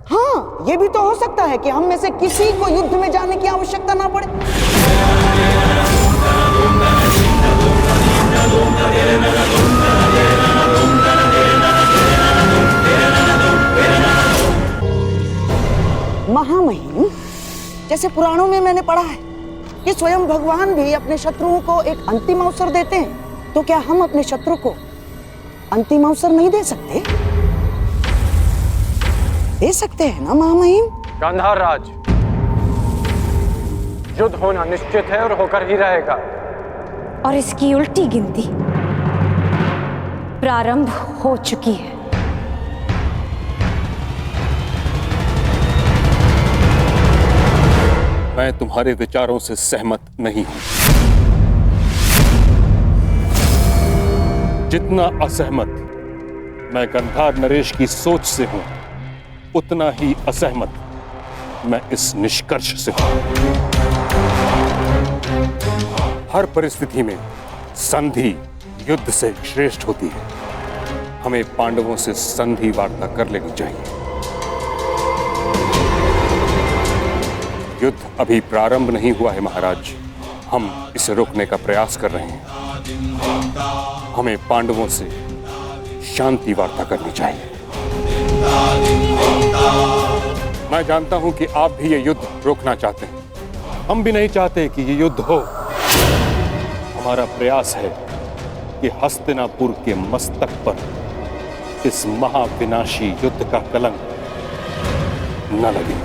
हाँ, ये भी तो हो सकता है कि हम में से किसी को युद्ध में जाने की आवश्यकता ना पड़े। महामहिम, जैसे पुराणों में मैंने पढ़ा है कि स्वयं भगवान भी अपने शत्रुओं को एक अंतिम अवसर देते हैं, तो क्या हम अपने शत्रु को अंतिम अवसर नहीं दे सकते? दे सकते हैं ना महामहिम? गांधार राज, युद्ध होना निश्चित है और होकर ही रहेगा। और इसकी उल्टी गिनती प्रारंभ हो चुकी है। मैं तुम्हारे विचारों से सहमत नहीं हूं। जितना असहमत मैं गंधार नरेश की सोच से हूं, उतना ही असहमत मैं इस निष्कर्ष से हूं। हर परिस्थिति में संधि युद्ध से श्रेष्ठ होती है। हमें पांडवों से संधि वार्ता कर लेनी चाहिए। युद्ध अभी प्रारंभ नहीं हुआ है महाराज, हम इसे रोकने का प्रयास कर रहे हैं। हमें पांडवों से शांति वार्ता करनी चाहिए। मैं जानता हूं कि आप भी ये युद्ध रोकना चाहते हैं। हम भी नहीं चाहते कि ये युद्ध हो। हमारा प्रयास है कि हस्तिनापुर के मस्तक पर इस महाविनाशी युद्ध का कलंक न लगे।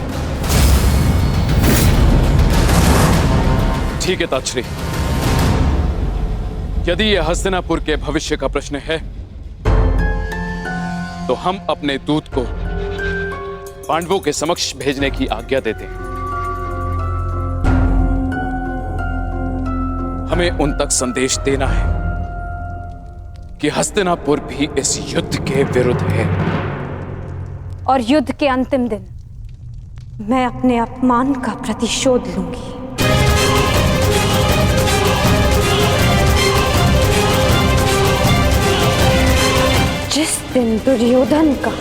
ठीक है ताक्षरी, यदि यह हस्तिनापुर के भविष्य का प्रश्न है तो हम अपने दूत को पांडवों के समक्ष भेजने की आज्ञा देते हैं। हमें उन तक संदेश देना है कि हस्तिनापुर भी इस युद्ध के विरुद्ध है। और युद्ध के अंतिम दिन मैं अपने अपमान का प्रतिशोध लूंगी। जिस दिन दुर्योधन का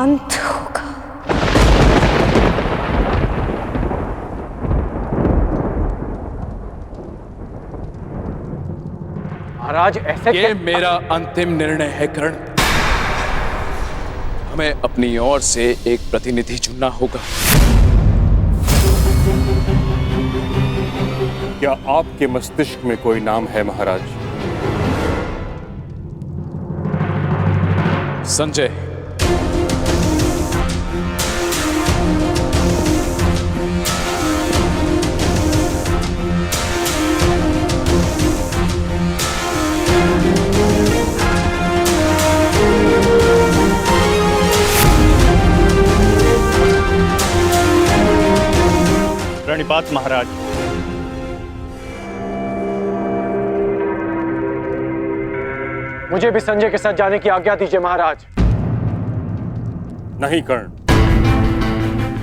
अंत होगा। महाराज ऐसे ये मेरा अंतिम निर्णय है कर्ण। हमें अपनी ओर से एक प्रतिनिधि चुनना होगा। क्या आपके मस्तिष्क में कोई नाम है महाराज? संजय। प्रणिपात महाराज। मुझे भी संजय के साथ जाने की आज्ञा दीजिए महाराज। नहीं कर्ण,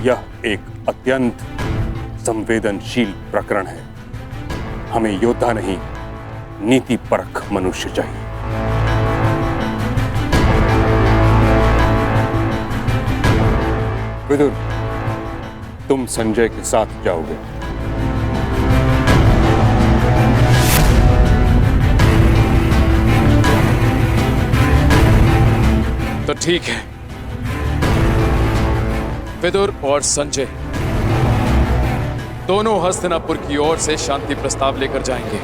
यह एक अत्यंत संवेदनशील प्रकरण है। हमें योद्धा नहीं, नीति परख मनुष्य चाहिए। विदुर, तुम संजय के साथ जाओगे। तो ठीक है, विदुर और संजय दोनों हस्तिनापुर की ओर से शांति प्रस्ताव लेकर जाएंगे।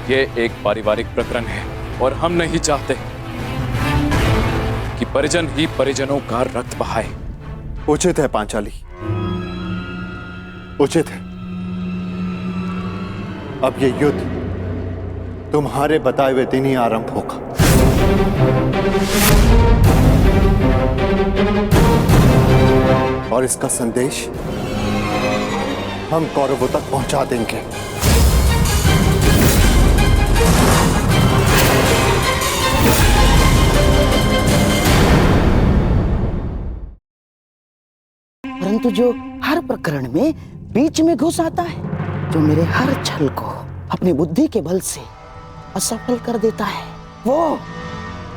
यह एक पारिवारिक प्रकरण है और हम नहीं चाहते कि परिजन ही परिजनों का रक्त बहाए। उचित है पांचाली, उचित है। अब ये युद्ध तुम्हारे बताए हुए दिन ही आरंभ होगा। और इसका संदेश हम कौरवों तक पहुंचा देंगे। परंतु जो हर प्रकरण में बीच में घुस आता है, जो मेरे हर छल को अपनी बुद्धि के बल से असफल कर देता है, वो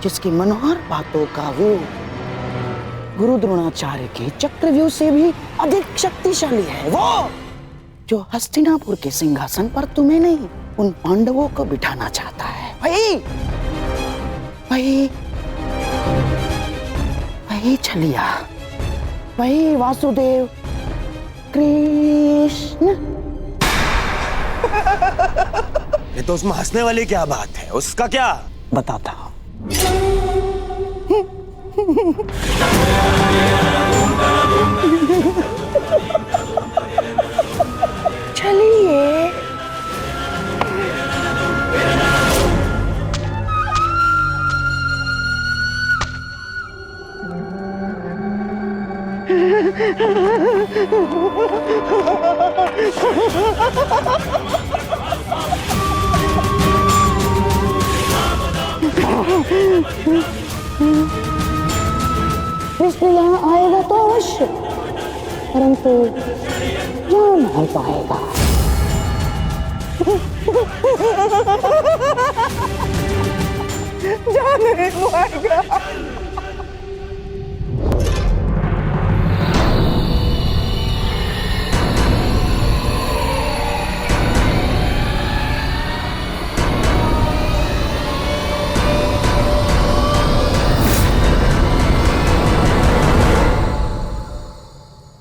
जिसकी मनोहर बातों का वो गुरु द्रोणाचार्य के चक्रव्यूह से भी अधिक शक्तिशाली है, वो जो हस्तिनापुर के सिंहासन पर तुम्हें नहीं, उन पांडवों को बिठाना चाहता है। वही छलिया, वही वासुदेव कृष्ण। ये तो उसमें हंसने वाली क्या बात है? उसका क्या? बताता हूं। चलिए। कृष्ण यहाँ आएगा तो अवश्य, परंतु यहाँ नहीं पाएगा। जा नहीं पाएगा।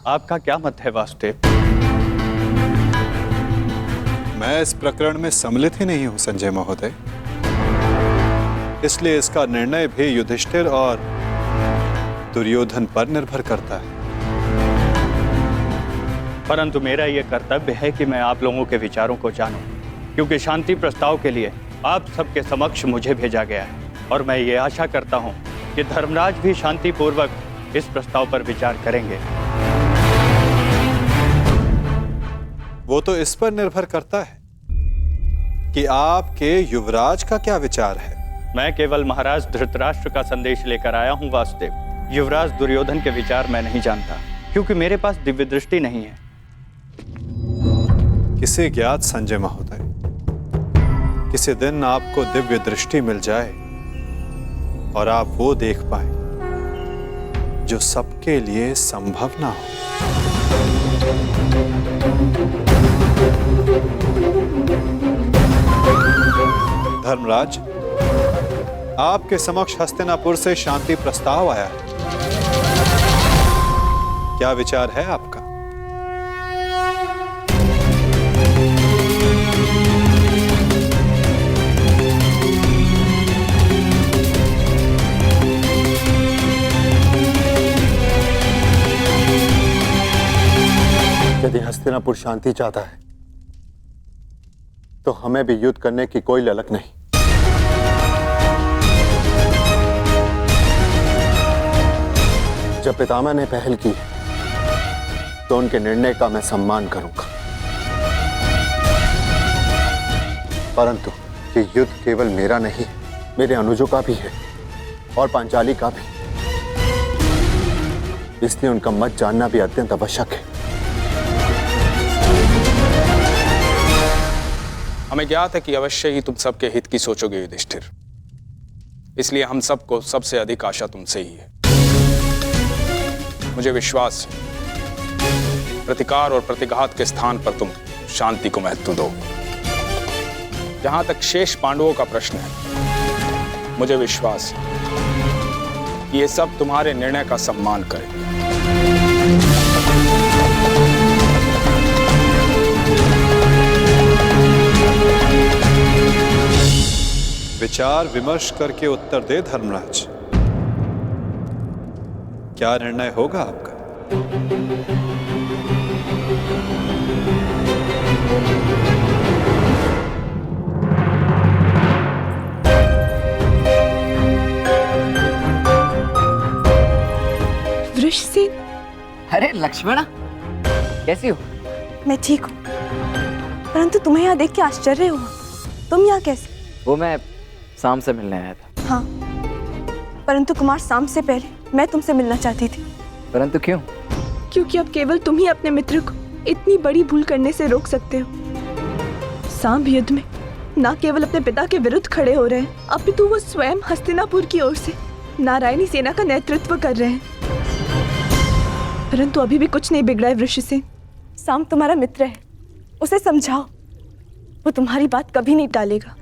आपका क्या मत है वासुदेव? मैं इस प्रकरण में सम्मिलित ही नहीं हूं संजय महोदय, इसलिए इसका निर्णय भी युधिष्ठिर और दुर्योधन पर निर्भर करता है। परंतु मेरा ये कर्तव्य है कि मैं आप लोगों के विचारों को जानूं, क्योंकि शांति प्रस्ताव के लिए आप सबके समक्ष मुझे भेजा गया है और मैं ये आशा करता हूं कि धर्मराज भी शांतिपूर्वक इस प्रस्ताव पर विचार करेंगे। वो तो इस पर निर्भर करता है कि आपके युवराज का क्या विचार है। मैं केवल महाराज धृतराष्ट्र का संदेश लेकर आया हूं वासुदेव। युवराज दुर्योधन के विचार मैं नहीं जानता, क्योंकि मेरे पास दिव्य दृष्टि नहीं है। किसे ज्ञात संजय महोदय, किसी दिन आपको दिव्य दृष्टि मिल जाए और आप वो देख पाए जो सबके लिए संभव ना हो। धर्मराज, आपके समक्ष हस्तिनापुर से शांति प्रस्ताव आया है। क्या विचार है आपका? यदि हस्तिनापुर शांति चाहता है तो हमें भी युद्ध करने की कोई ललक नहीं। जब पितामह ने पहल की तो उनके निर्णय का मैं सम्मान करूंगा, परंतु ये युद्ध केवल मेरा नहीं, मेरे अनुजों का भी है और पांचाली का भी। इसलिए उनका मत जानना भी अत्यंत आवश्यक है। हमें ज्ञात है कि अवश्य ही तुम सबके हित की सोचोगे युधिष्ठिर, इसलिए हम सबको सबसे अधिक आशा तुमसे ही है। मुझे विश्वास है प्रतिकार और प्रतिघात के स्थान पर तुम शांति को महत्व दो। जहां तक शेष पांडवों का प्रश्न है, मुझे विश्वास है कि ये सब तुम्हारे निर्णय का सम्मान करेंगे। विचार विमर्श करके उत्तर दे धर्मराज, क्या निर्णय होगा आपका? वृषसेन। अरे लक्ष्मणा, कैसी हो? मैं ठीक हूँ, परंतु तुम्हें यहाँ देख के आश्चर्य हुआ। तुम यहाँ कैसे? वो मैं शाम से मिलने आया था। हाँ, परंतु कुमार शाम से पहले मैं तुमसे मिलना चाहती थी। परंतु क्यों? क्योंकि अब केवल तुम ही अपने मित्र को इतनी बड़ी भूल करने से रोक सकते हो। सांब युद्ध में न केवल अपने पिता के विरुद्ध खड़े हो रहे हैं, अपितु वो स्वयं हस्तिनापुर की ओर से नारायणी सेना का नेतृत्व कर रहे हैं। परंतु अभी भी कुछ नहीं बिगड़ा है वृषसेन। सांब तुम्हारा मित्र है, उसे समझाओ, वो तुम्हारी बात कभी नहीं टालेगा।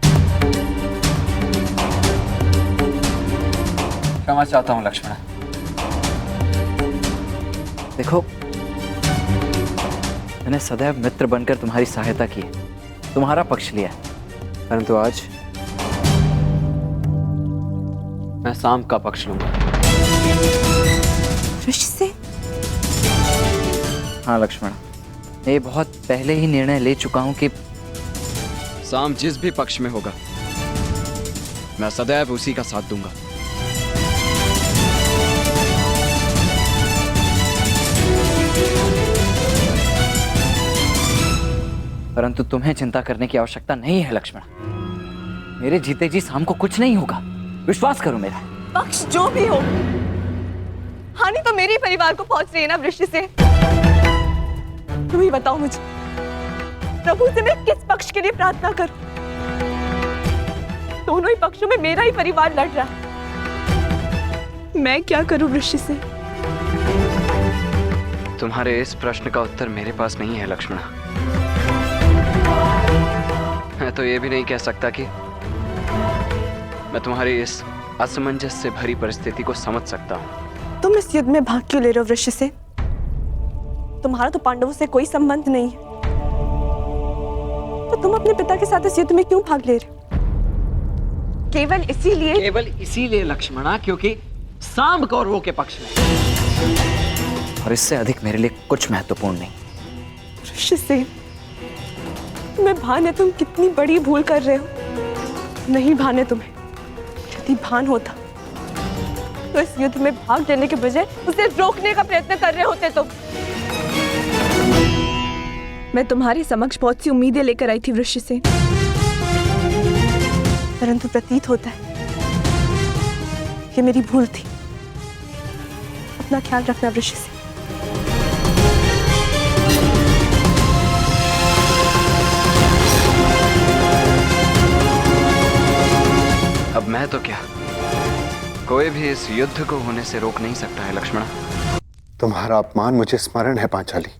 क्षमा चाहता हूँ लक्ष्मणा। देखो, मैंने सदैव मित्र बनकर तुम्हारी सहायता की है, तुम्हारा पक्ष लिया है, परंतु आज मैं शाम का पक्ष लूंगा। वृषसेन? हाँ लक्ष्मण, मैं ये बहुत पहले ही निर्णय ले चुका हूं कि शाम जिस भी पक्ष में होगा मैं सदैव उसी का साथ दूंगा। परंतु तुम्हें चिंता करने की आवश्यकता नहीं है लक्ष्मण। मेरे जीते जी शाम को कुछ नहीं होगा, विश्वास करो मेरा। पक्ष जो भी हो, हानि तो मेरे परिवार को पहुंच रही है ना वृषसेन। तुम ही बताओ मुझे, प्रभु से मैं किस पक्ष के लिए प्रार्थना करूं? दोनों ही पक्षों में मेरा ही परिवार लड़ रहा है। मैं क्या करूं वृषसेन? तुम्हारे इस प्रश्न का उत्तर मेरे पास नहीं है लक्ष्मण। मैं तो ये भी नहीं कह सकता कि मैं तुम्हारी इस असमंजस से भरी परिस्थिति को समझ सकता हूँ। तुम इस युद्ध में भाग क्यों ले रहे हो वृषसेन? तुम्हारा तो पांडवों से कोई संबंध नहीं है, तो तुम अपने पिता के साथ इस युद्ध में क्यों भाग ले रहे हो? केवल इसीलिए? केवल इसीलिए लक्ष्मणा, क्योंकि सांब कौरवों के पक्ष में, और इससे अधिक मेरे लिए कुछ महत्वपूर्ण नहीं। ऋषिसेन, मैं भान है तुम कितनी बड़ी भूल कर रहे हो। नहीं भान है तुम्हें, यदि भान होता तो इस युद्ध में भाग जाने के बजाय उसे रोकने का प्रयत्न कर रहे होते तुम। मैं तुम्हारे समक्ष बहुत सी उम्मीदें लेकर आई थी ऋषिसेन, परंतु प्रतीत होता है ये मेरी भूल थी। अपना ख्याल रखना ऋषिसेन। अब मैं तो क्या, कोई भी इस युद्ध को होने से रोक नहीं सकता है लक्ष्मण। तुम्हारा अपमान मुझे स्मरण है पांचाली,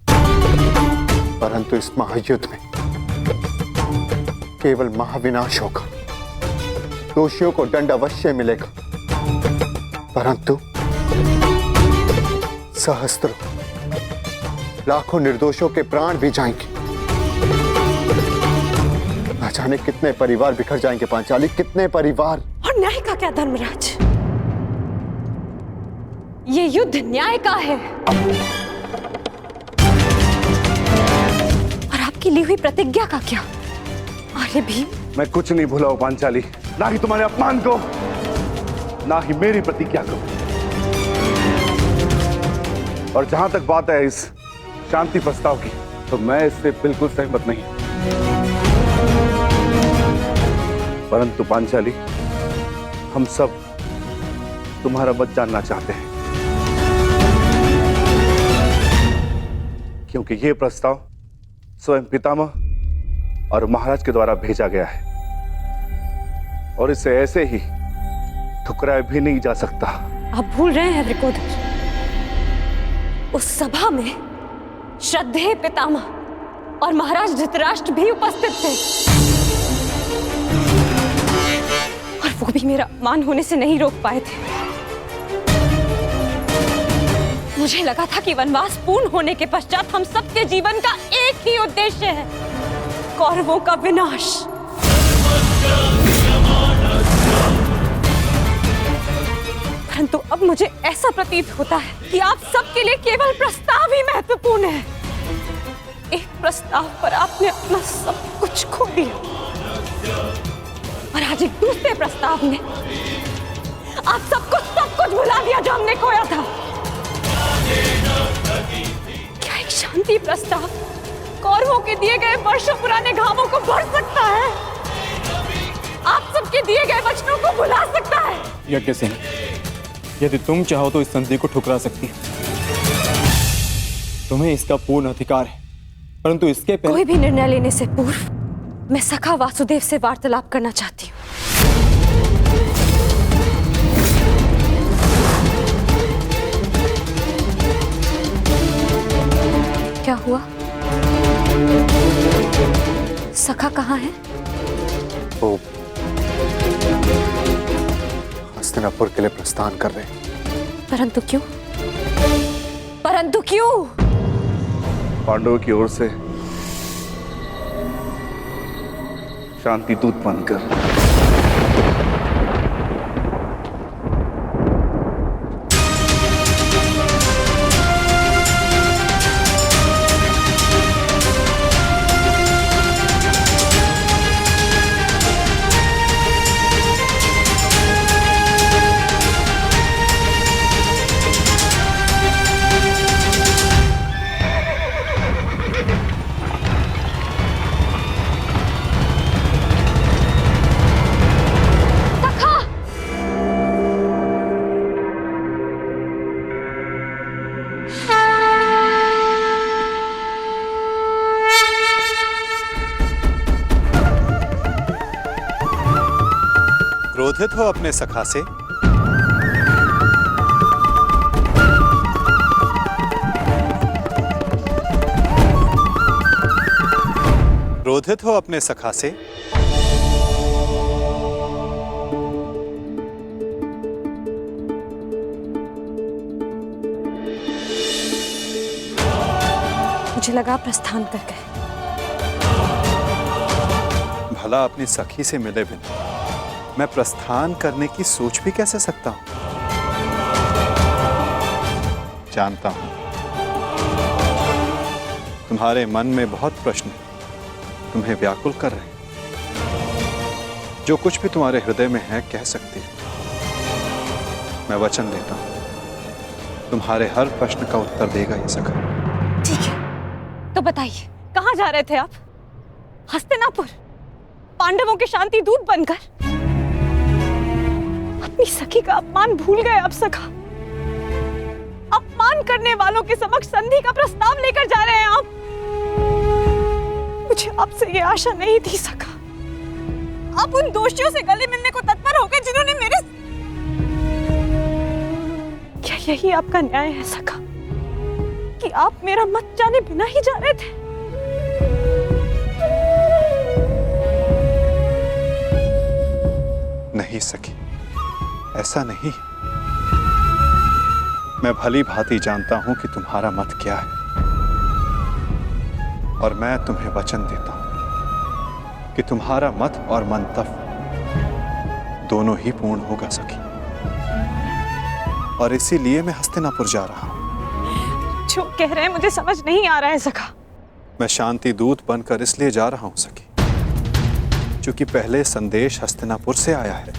परंतु इस महायुद्ध में केवल महाविनाश होगा। दोषियों को दंड अवश्य मिलेगा, परंतु सहस्त्रों लाखों निर्दोषों के प्राण भी जाएंगे। न जाने कितने परिवार बिखर जाएंगे पांचाली, कितने परिवार। और न्याय का क्या धर्मराज? ये युद्ध न्याय का है और आपकी ली हुई प्रतिज्ञा का क्या? अरे भीम, मैं कुछ नहीं भूला हूं पांचाली, ना ही तुम्हारे अपमान को, ना ही मेरी प्रतिज्ञा को। और जहां तक बात है इस शांति प्रस्ताव की, तो मैं इससे बिल्कुल सहमत नहीं। परंतु पांचाली, हम सब तुम्हारा मत जानना चाहते हैं, क्योंकि यह प्रस्ताव स्वयं पितामह और महाराज के द्वारा भेजा गया है और इसे ऐसे ही ठुकराया भी नहीं जा सकता। आप भूल रहे हैं वृकोदर, उस सभा में श्रद्धेय पितामह और महाराज धृतराष्ट्र भी उपस्थित थे और वो भी मेरा अपमान होने से नहीं रोक पाए थे। मुझे लगा था कि वनवास पूर्ण होने के पश्चात हम सबके जीवन का एक ही उद्देश्य है, कौरवों का विनाश। परंतु अब मुझे ऐसा प्रतीत होता है कि आप सबके लिए केवल प्रस्ताव ही महत्वपूर्ण है। एक प्रस्ताव पर आपने अपना सब कुछ खो दिया और आज एक दूसरे प्रस्ताव में आप सब कुछ भुला दिया जो हमने खोया था। क्या एक शांति प्रस्ताव कौरवों के दिए गए वर्षों पुराने घावों को भर सकता है? आप सबके दिए गए वचनों को भुला सकता है? यज्ञसेन, यदि तुम चाहो तो इस संधि को ठुकरा सकती है। तुम्हें इसका पूर्ण अधिकार है, परंतु इसके पहले कोई भी निर्णय लेने से पूर्व मैं सखा वासुदेव से वार्तालाप करना चाहती हूँ। क्या हुआ? सखा कहाँ है? वो हस्तिनापुर के लिए प्रस्थान कर रहे हैं। परंतु क्यों? परंतु क्यों? पांडवों की ओर से शांति दूत बनकर। क्रोधित हो अपने सखा से? क्रोधित हो अपने सखा से? मुझे लगा प्रस्थान कर गए। भला अपनी सखी से मिले बिना मैं प्रस्थान करने की सोच भी कैसे सकता हूं? जानता हूं, तुम्हारे मन में बहुत प्रश्न तुम्हें व्याकुल कर रहे हैं। जो कुछ भी तुम्हारे हृदय में है कह सकती हो। मैं वचन देता हूं तुम्हारे हर प्रश्न का उत्तर देगा ये सखा। ठीक है, तो बताइए कहाँ जा रहे थे आप? हस्तिनापुर, पांडवों के शांति दूत बनकर? अपनी सखी का अपमान भूल गए आप सखा? अपमान करने वालों के समक्ष संधि का प्रस्ताव लेकर जा रहे हैं आप? मुझे आपसे ये आशा नहीं थी सखा। आप उन दोषियों से गले मिलने को तत्पर हो गए जिन्होंने मेरे... क्या यही आपका न्याय है सखा कि आप मेरा मत जाने बिना ही जा रहे थे? नहीं सखी, ऐसा नहीं। मैं भली भांति जानता हूं कि तुम्हारा मत क्या है, और मैं तुम्हें वचन देता हूं कि तुम्हारा मत और मंतव्य दोनों ही पूर्ण होगा सखी। और इसीलिए मैं हस्तिनापुर जा रहा हूं। जो कह रहे हैं मुझे समझ नहीं आ रहा है सखा। मैं शांति दूत बनकर इसलिए जा रहा हूं सखी क्योंकि पहले संदेश हस्तिनापुर से आया है,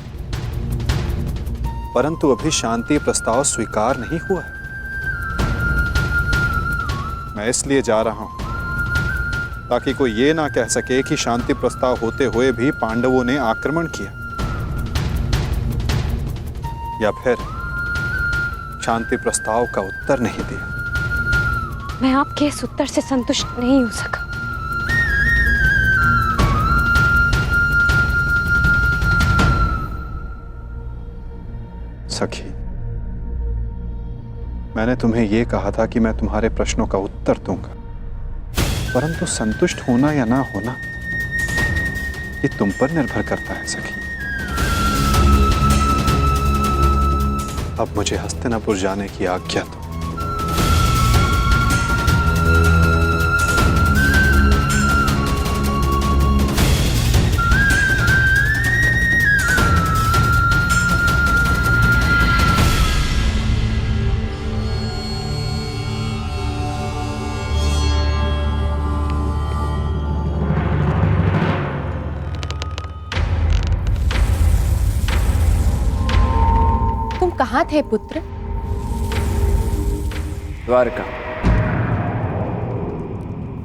परंतु अभी शांति प्रस्ताव स्वीकार नहीं हुआ है। मैं इसलिए जा रहा हूं ताकि कोई ये ना कह सके कि शांति प्रस्ताव होते हुए भी पांडवों ने आक्रमण किया, या फिर शांति प्रस्ताव का उत्तर नहीं दिया। मैं आपके इस उत्तर से संतुष्ट नहीं हो सका। सखी, मैंने तुम्हें यह कहा था कि मैं तुम्हारे प्रश्नों का उत्तर दूंगा, परंतु संतुष्ट होना या ना होना ये तुम पर निर्भर करता है सखी। अब मुझे हस्तिनापुर जाने की आज्ञा दो। कहाँ थे पुत्र? द्वारका।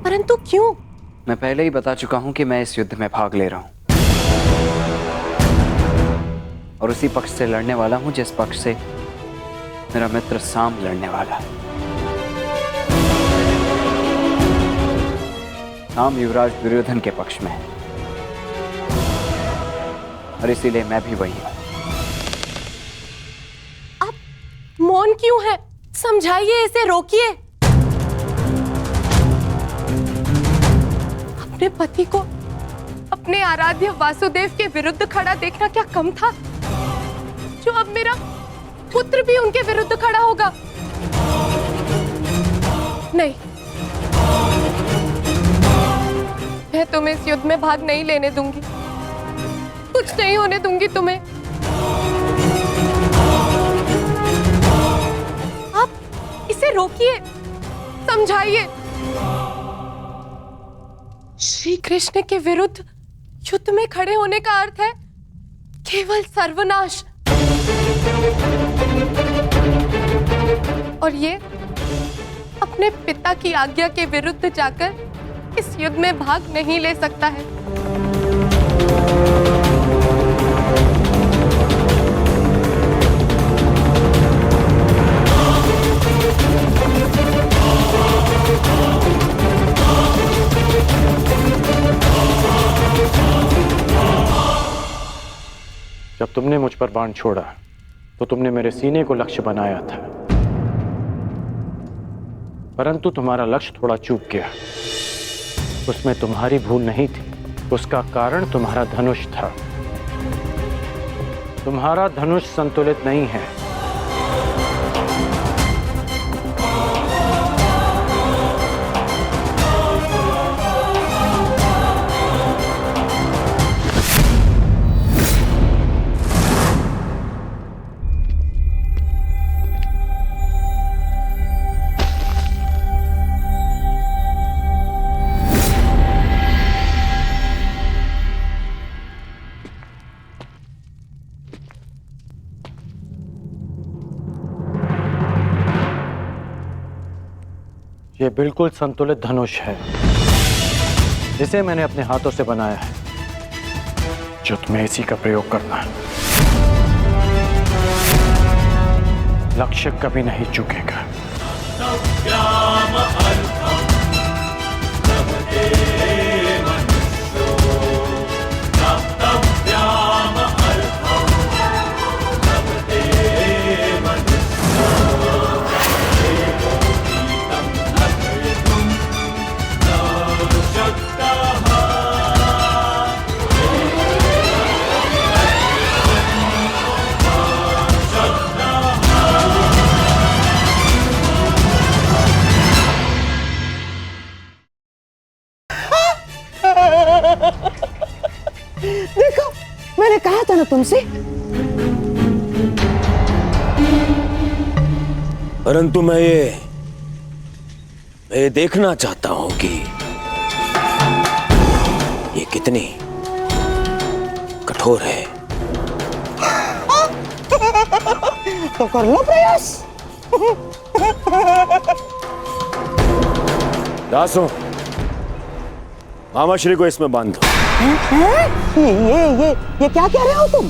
परंतु क्यों? मैं पहले ही बता चुका हूं कि मैं इस युद्ध में भाग ले रहा हूं, और उसी पक्ष से लड़ने वाला हूं जिस पक्ष से मेरा मित्र साम लड़ने वाला है। साम युवराज दुर्योधन के पक्ष में है, और इसीलिए मैं भी वही हूं। मौन क्यों है? समझाइए, इसे रोकिए। अपने पति को अपने आराध्य वासुदेव के विरुद्ध खड़ा देखना क्या कम था, जो अब मेरा पुत्र भी उनके विरुद्ध खड़ा होगा? नहीं, मैं तुम्हें इस युद्ध में भाग नहीं लेने दूंगी। कुछ नहीं होने दूंगी तुम्हें। इसे रोकिए, समझाइए। श्री कृष्ण के विरुद्ध युद्ध में खड़े होने का अर्थ है केवल सर्वनाश, और ये अपने पिता की आज्ञा के विरुद्ध जाकर इस युद्ध में भाग नहीं ले सकता है। जब तुमने मुझ पर बाण छोड़ा तो तुमने मेरे सीने को लक्ष्य बनाया था, परंतु तुम्हारा लक्ष्य थोड़ा चूक गया। उसमें तुम्हारी भूल नहीं थी, उसका कारण तुम्हारा धनुष था। तुम्हारा धनुष संतुलित नहीं है। बिल्कुल संतुलित धनुष है। इसे मैंने अपने हाथों से बनाया है। युद्ध में इसी का प्रयोग करना है। लक्ष्य कभी नहीं चूकेगा। देखो, मैंने कहा था ना तुमसे। परंतु मैं ये देखना चाहता हूं कि ये कितनी कठोर है। तो कर लो प्रयास। दासों, मामा श्री को इसमें बांध दो। ये क्या कह रहे हो तुम?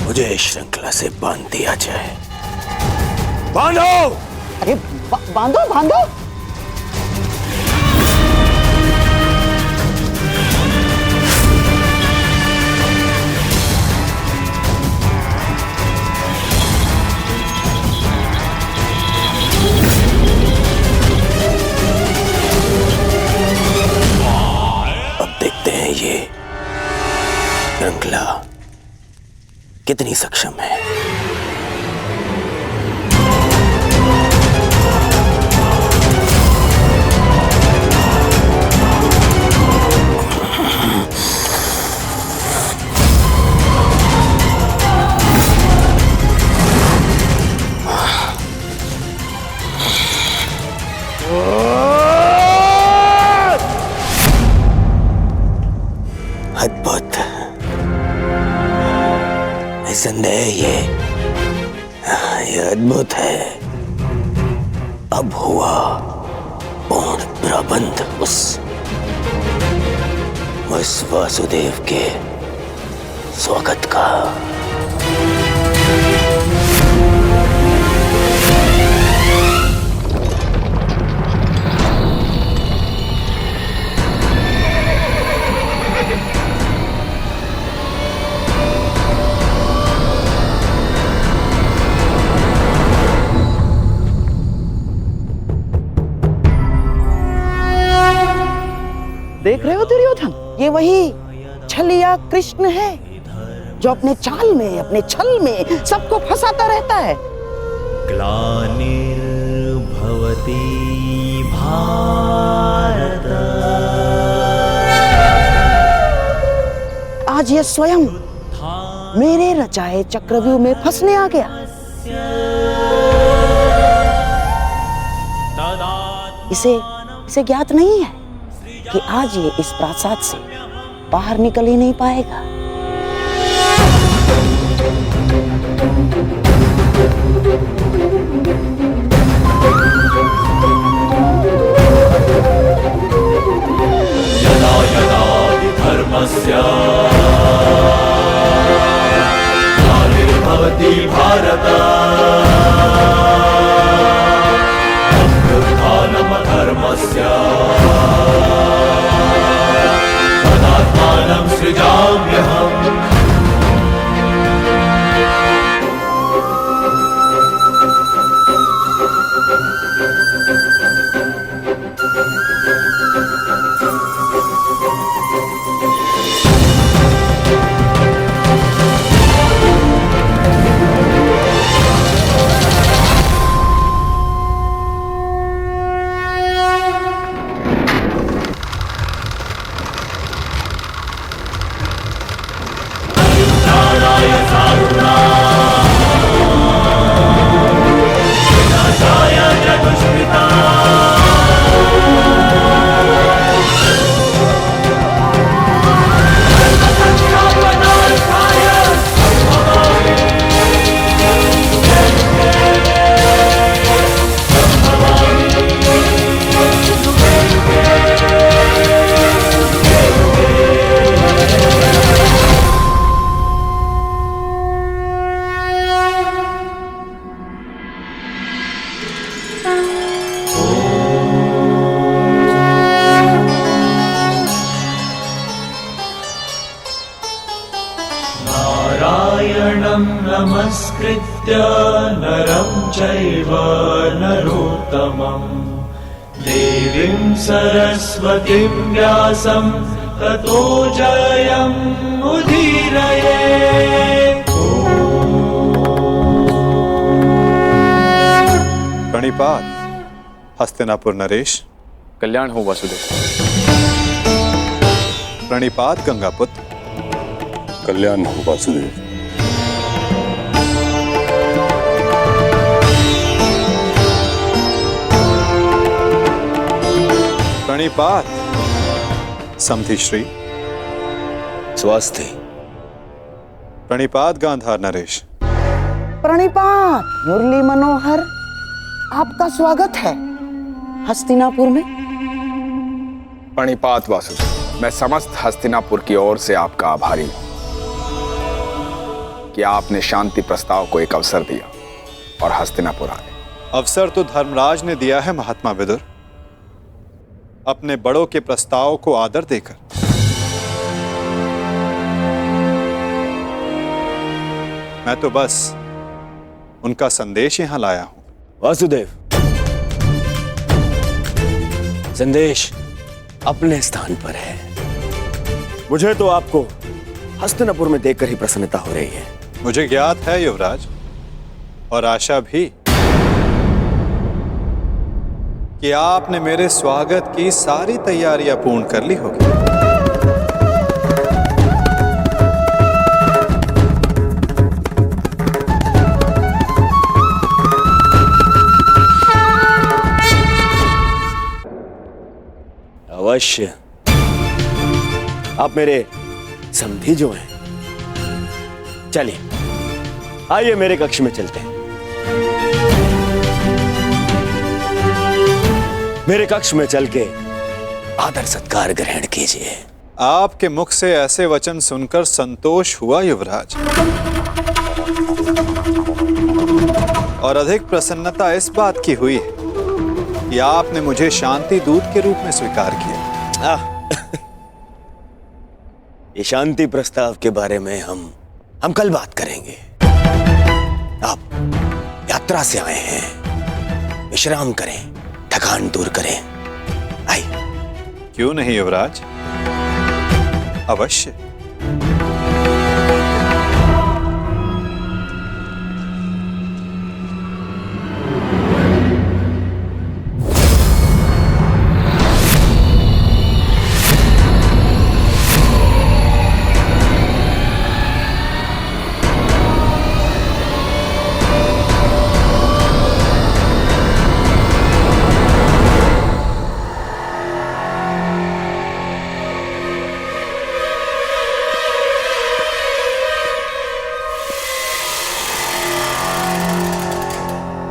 मुझे श्रृंखला से बांध दिया जाए। बांधो! अरे बांधो बांधो। ये श्रृंखला कितनी सक्षम है। अद्भुत, निसंदेह ये अद्भुत है। अब हुआ पूर्ण प्रबंध उस वासुदेव के स्वागत का। देख रहे हो दुर्योधन, ये वही छलिया कृष्ण है जो अपने चाल में, अपने छल में सबको फंसाता रहता है। ग्लानिर्भवति भारत। आज ये स्वयं मेरे रचाए चक्रव्यूह में फंसने आ गया। इसे ज्ञात नहीं है कि आज ये इस प्रासाद से बाहर निकल ही नहीं पाएगा। यदा यदा धर्मस्य ग्लानिर्भवति भारत अभ्युत्थानम् धर्मस्य तदात्मानं सृजाम्यहम्। नमस्कृत्य नरं चैव नरोत्तमं देवीं सरस्वतीं व्यासं ततो जयमुदीरये। प्रणिपात हस्तिनापुर नरेश। कल्याण हो वासुदेव। प्रणिपात गंगापुत्र। कल्याण हो वासुदेव। प्रणिपात समधिश्री। स्वास्थ्य। प्रणिपात गांधार नरेश। प्रणिपात मुरली मनोहर, आपका स्वागत है हस्तिनापुर में। प्रणिपात वासुदेव, मैं समस्त हस्तिनापुर की ओर से आपका आभारी हूं कि आपने शांति प्रस्ताव को एक अवसर दिया और हस्तिनापुर आए। अवसर तो धर्मराज ने दिया है महात्मा विदुर, अपने बड़ों के प्रस्ताव को आदर देकर। मैं तो बस उनका संदेश यहां लाया हूं। वासुदेव, संदेश अपने स्थान पर है। मुझे तो आपको हस्तिनापुर में देखकर ही प्रसन्नता हो रही है। मुझे ज्ञात है युवराज, और आशा भी, कि आपने मेरे स्वागत की सारी तैयारियां पूर्ण कर ली होगी। अवश्य। आप मेरे समधी जो हैं। चलिए, आइए मेरे कक्ष में चलते हैं। मेरे कक्ष में चल के आदर सत्कार ग्रहण कीजिए। आपके मुख से ऐसे वचन सुनकर संतोष हुआ युवराज, और अधिक प्रसन्नता इस बात की हुई है कि आपने मुझे शांति दूत के रूप में स्वीकार किया। ये शांति प्रस्ताव के बारे में हम कल बात करेंगे। आप यात्रा से आए हैं, विश्राम करें, थकान दूर करें। आइए। क्यों नहीं युवराज, अवश्य।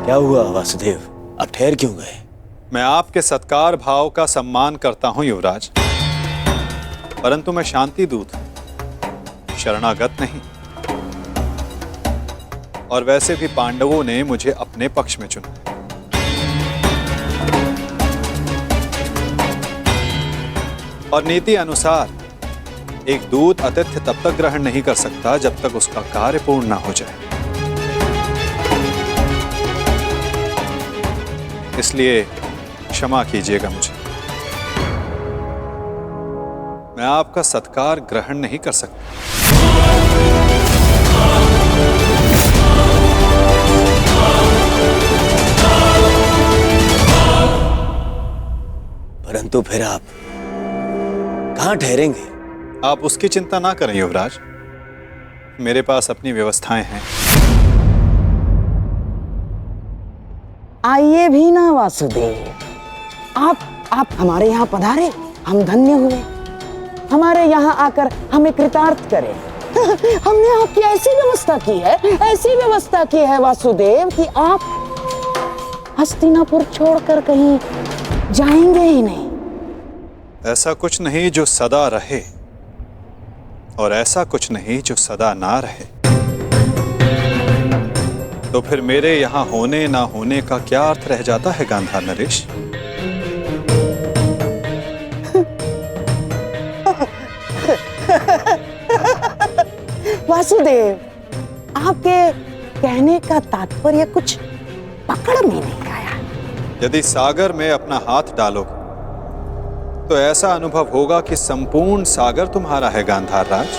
क्या हुआ वासुदेव, आप ठहर क्यों गए? मैं आपके सत्कार भाव का सम्मान करता हूं युवराज, परंतु मैं शांति दूत हूं, शरणागत नहीं। और वैसे भी पांडवों ने मुझे अपने पक्ष में चुना। और नीति अनुसार एक दूत आतिथ्य तब तक ग्रहण नहीं कर सकता जब तक उसका कार्य पूर्ण ना हो जाए। इसलिए क्षमा कीजिएगा मुझे, मैं आपका सत्कार ग्रहण नहीं कर सकता। परंतु फिर आप कहां ठहरेंगे? आप उसकी चिंता ना करें युवराज, मेरे पास अपनी व्यवस्थाएं हैं। आइए भी ना वासुदेव, आप हमारे यहाँ पधारे, हम धन्य हुए। हमारे यहाँ आकर हमें कृतार्थ करें। हमने आपकी ऐसी व्यवस्था की है वासुदेव कि आप हस्तिनापुर छोड़कर कहीं जाएंगे ही नहीं। ऐसा कुछ नहीं जो सदा रहे, और ऐसा कुछ नहीं जो सदा ना रहे। तो फिर मेरे यहाँ होने ना होने का क्या अर्थ रह जाता है गांधार नरेश? वासुदेव, आपके कहने का तात्पर्य कुछ पकड़ में नहीं आया। यदि सागर में अपना हाथ डालोगे तो ऐसा अनुभव होगा कि संपूर्ण सागर तुम्हारा है गांधार राज।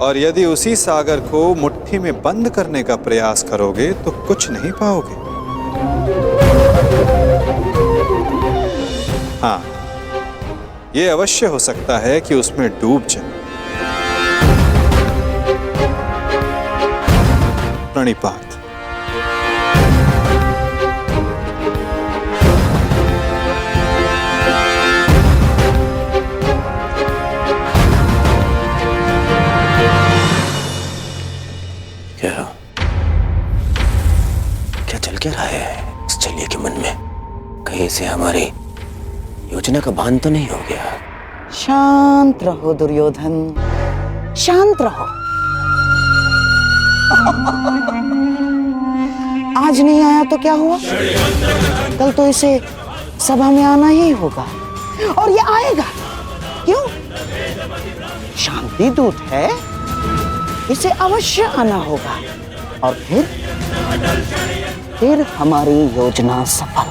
और यदि उसी सागर को मुट्ठी में बंद करने का प्रयास करोगे तो कुछ नहीं पाओगे। हाँ, यह अवश्य हो सकता है कि उसमें डूब जाए। प्रणिपात। क्या चल क्या रहा है इस चलिए के मन में? कहीं से हमारी योजना का भान तो नहीं हो गया? शांत रहो दुर्योधन, शांत रहो। आज नहीं आया तो क्या हुआ? कल तो इसे सभा में आना ही होगा और ये आएगा। क्यों? शांति दूत है, इसे अवश्य आना होगा और फिर हमारी योजना सफल।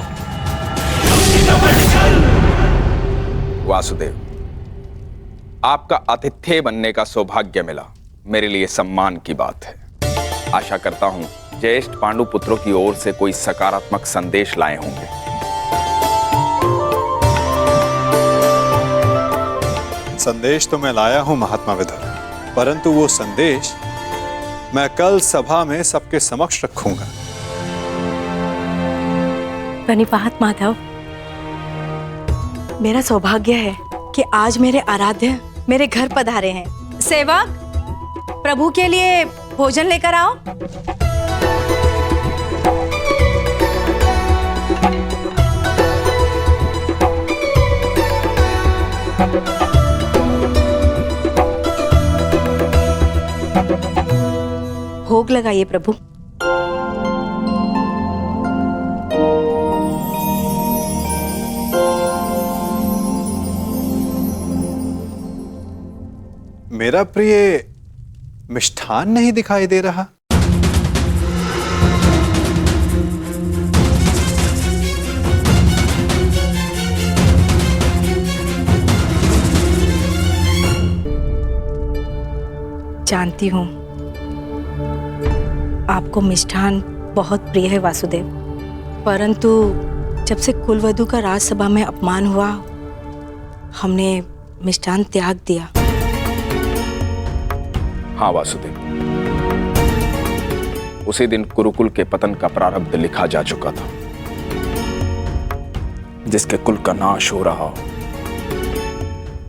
वासुदेव, आपका आतिथ्य बनने का सौभाग्य मिला, मेरे लिए सम्मान की बात है। आशा करता हूं ज्येष्ठ पांडु पुत्रों की ओर से कोई सकारात्मक संदेश लाए होंगे। संदेश तो मैं लाया हूं महात्मा विदुर, परंतु वो संदेश मैं कल सभा में सबके समक्ष रखूंगा। प्रणिपात माधव, मेरा सौभाग्य है कि आज मेरे आराध्य मेरे घर पधारे हैं। सेवक, प्रभु के लिए भोजन लेकर आओ। भोग लगाइए प्रभु। मेरा प्रिय मिष्ठान नहीं दिखाई दे रहा। जानती हूँ आपको मिष्ठान बहुत प्रिय है वासुदेव, परंतु जब से कुलवधू का राजसभा में अपमान हुआ, हमने मिष्ठान त्याग दिया। हाँ वासुदेव, उसी दिन कुरुकुल के पतन का प्रारब्ध लिखा जा चुका था। जिसके कुल का नाश हो रहा हो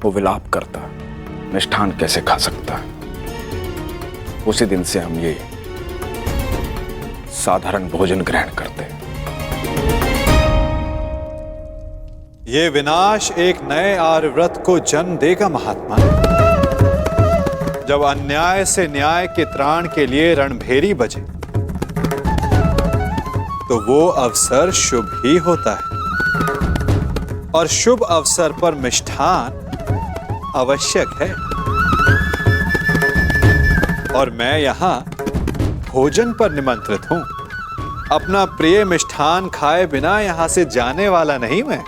वो विलाप करता, मिष्ठान कैसे खा सकता है। उसी दिन से हम ये साधारण भोजन ग्रहण करते हैं। ये विनाश एक नए आर्यव्रत को जन्म देगा महात्मा। जब अन्याय से न्याय के त्राण के लिए रणभेरी बजे तो वो अवसर शुभ ही होता है, और शुभ अवसर पर मिष्ठान आवश्यक है। और मैं यहां भोजन पर निमंत्रित हूं। अपना प्रिय मिष्ठान खाए बिना यहां से जाने वाला नहीं मैं।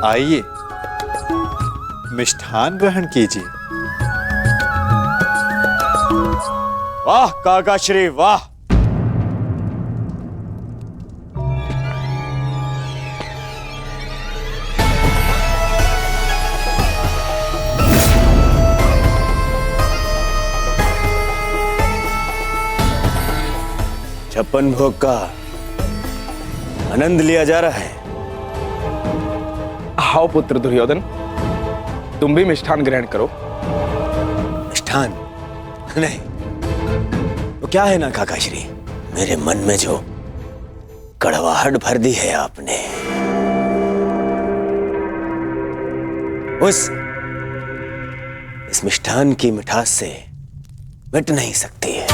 आइए मिष्ठान ग्रहण कीजिए। वाह काकाश्री वाह! छप्पन भोग का आनंद लिया जा रहा है। आओ पुत्र दुर्योधन, तुम भी मिष्ठान ग्रहण करो। मिष्ठान नहीं, वो क्या है ना काकाश्री, मेरे मन में जो कड़वाहट भर दी है आपने, इस मिष्ठान की मिठास से मिट नहीं सकती है।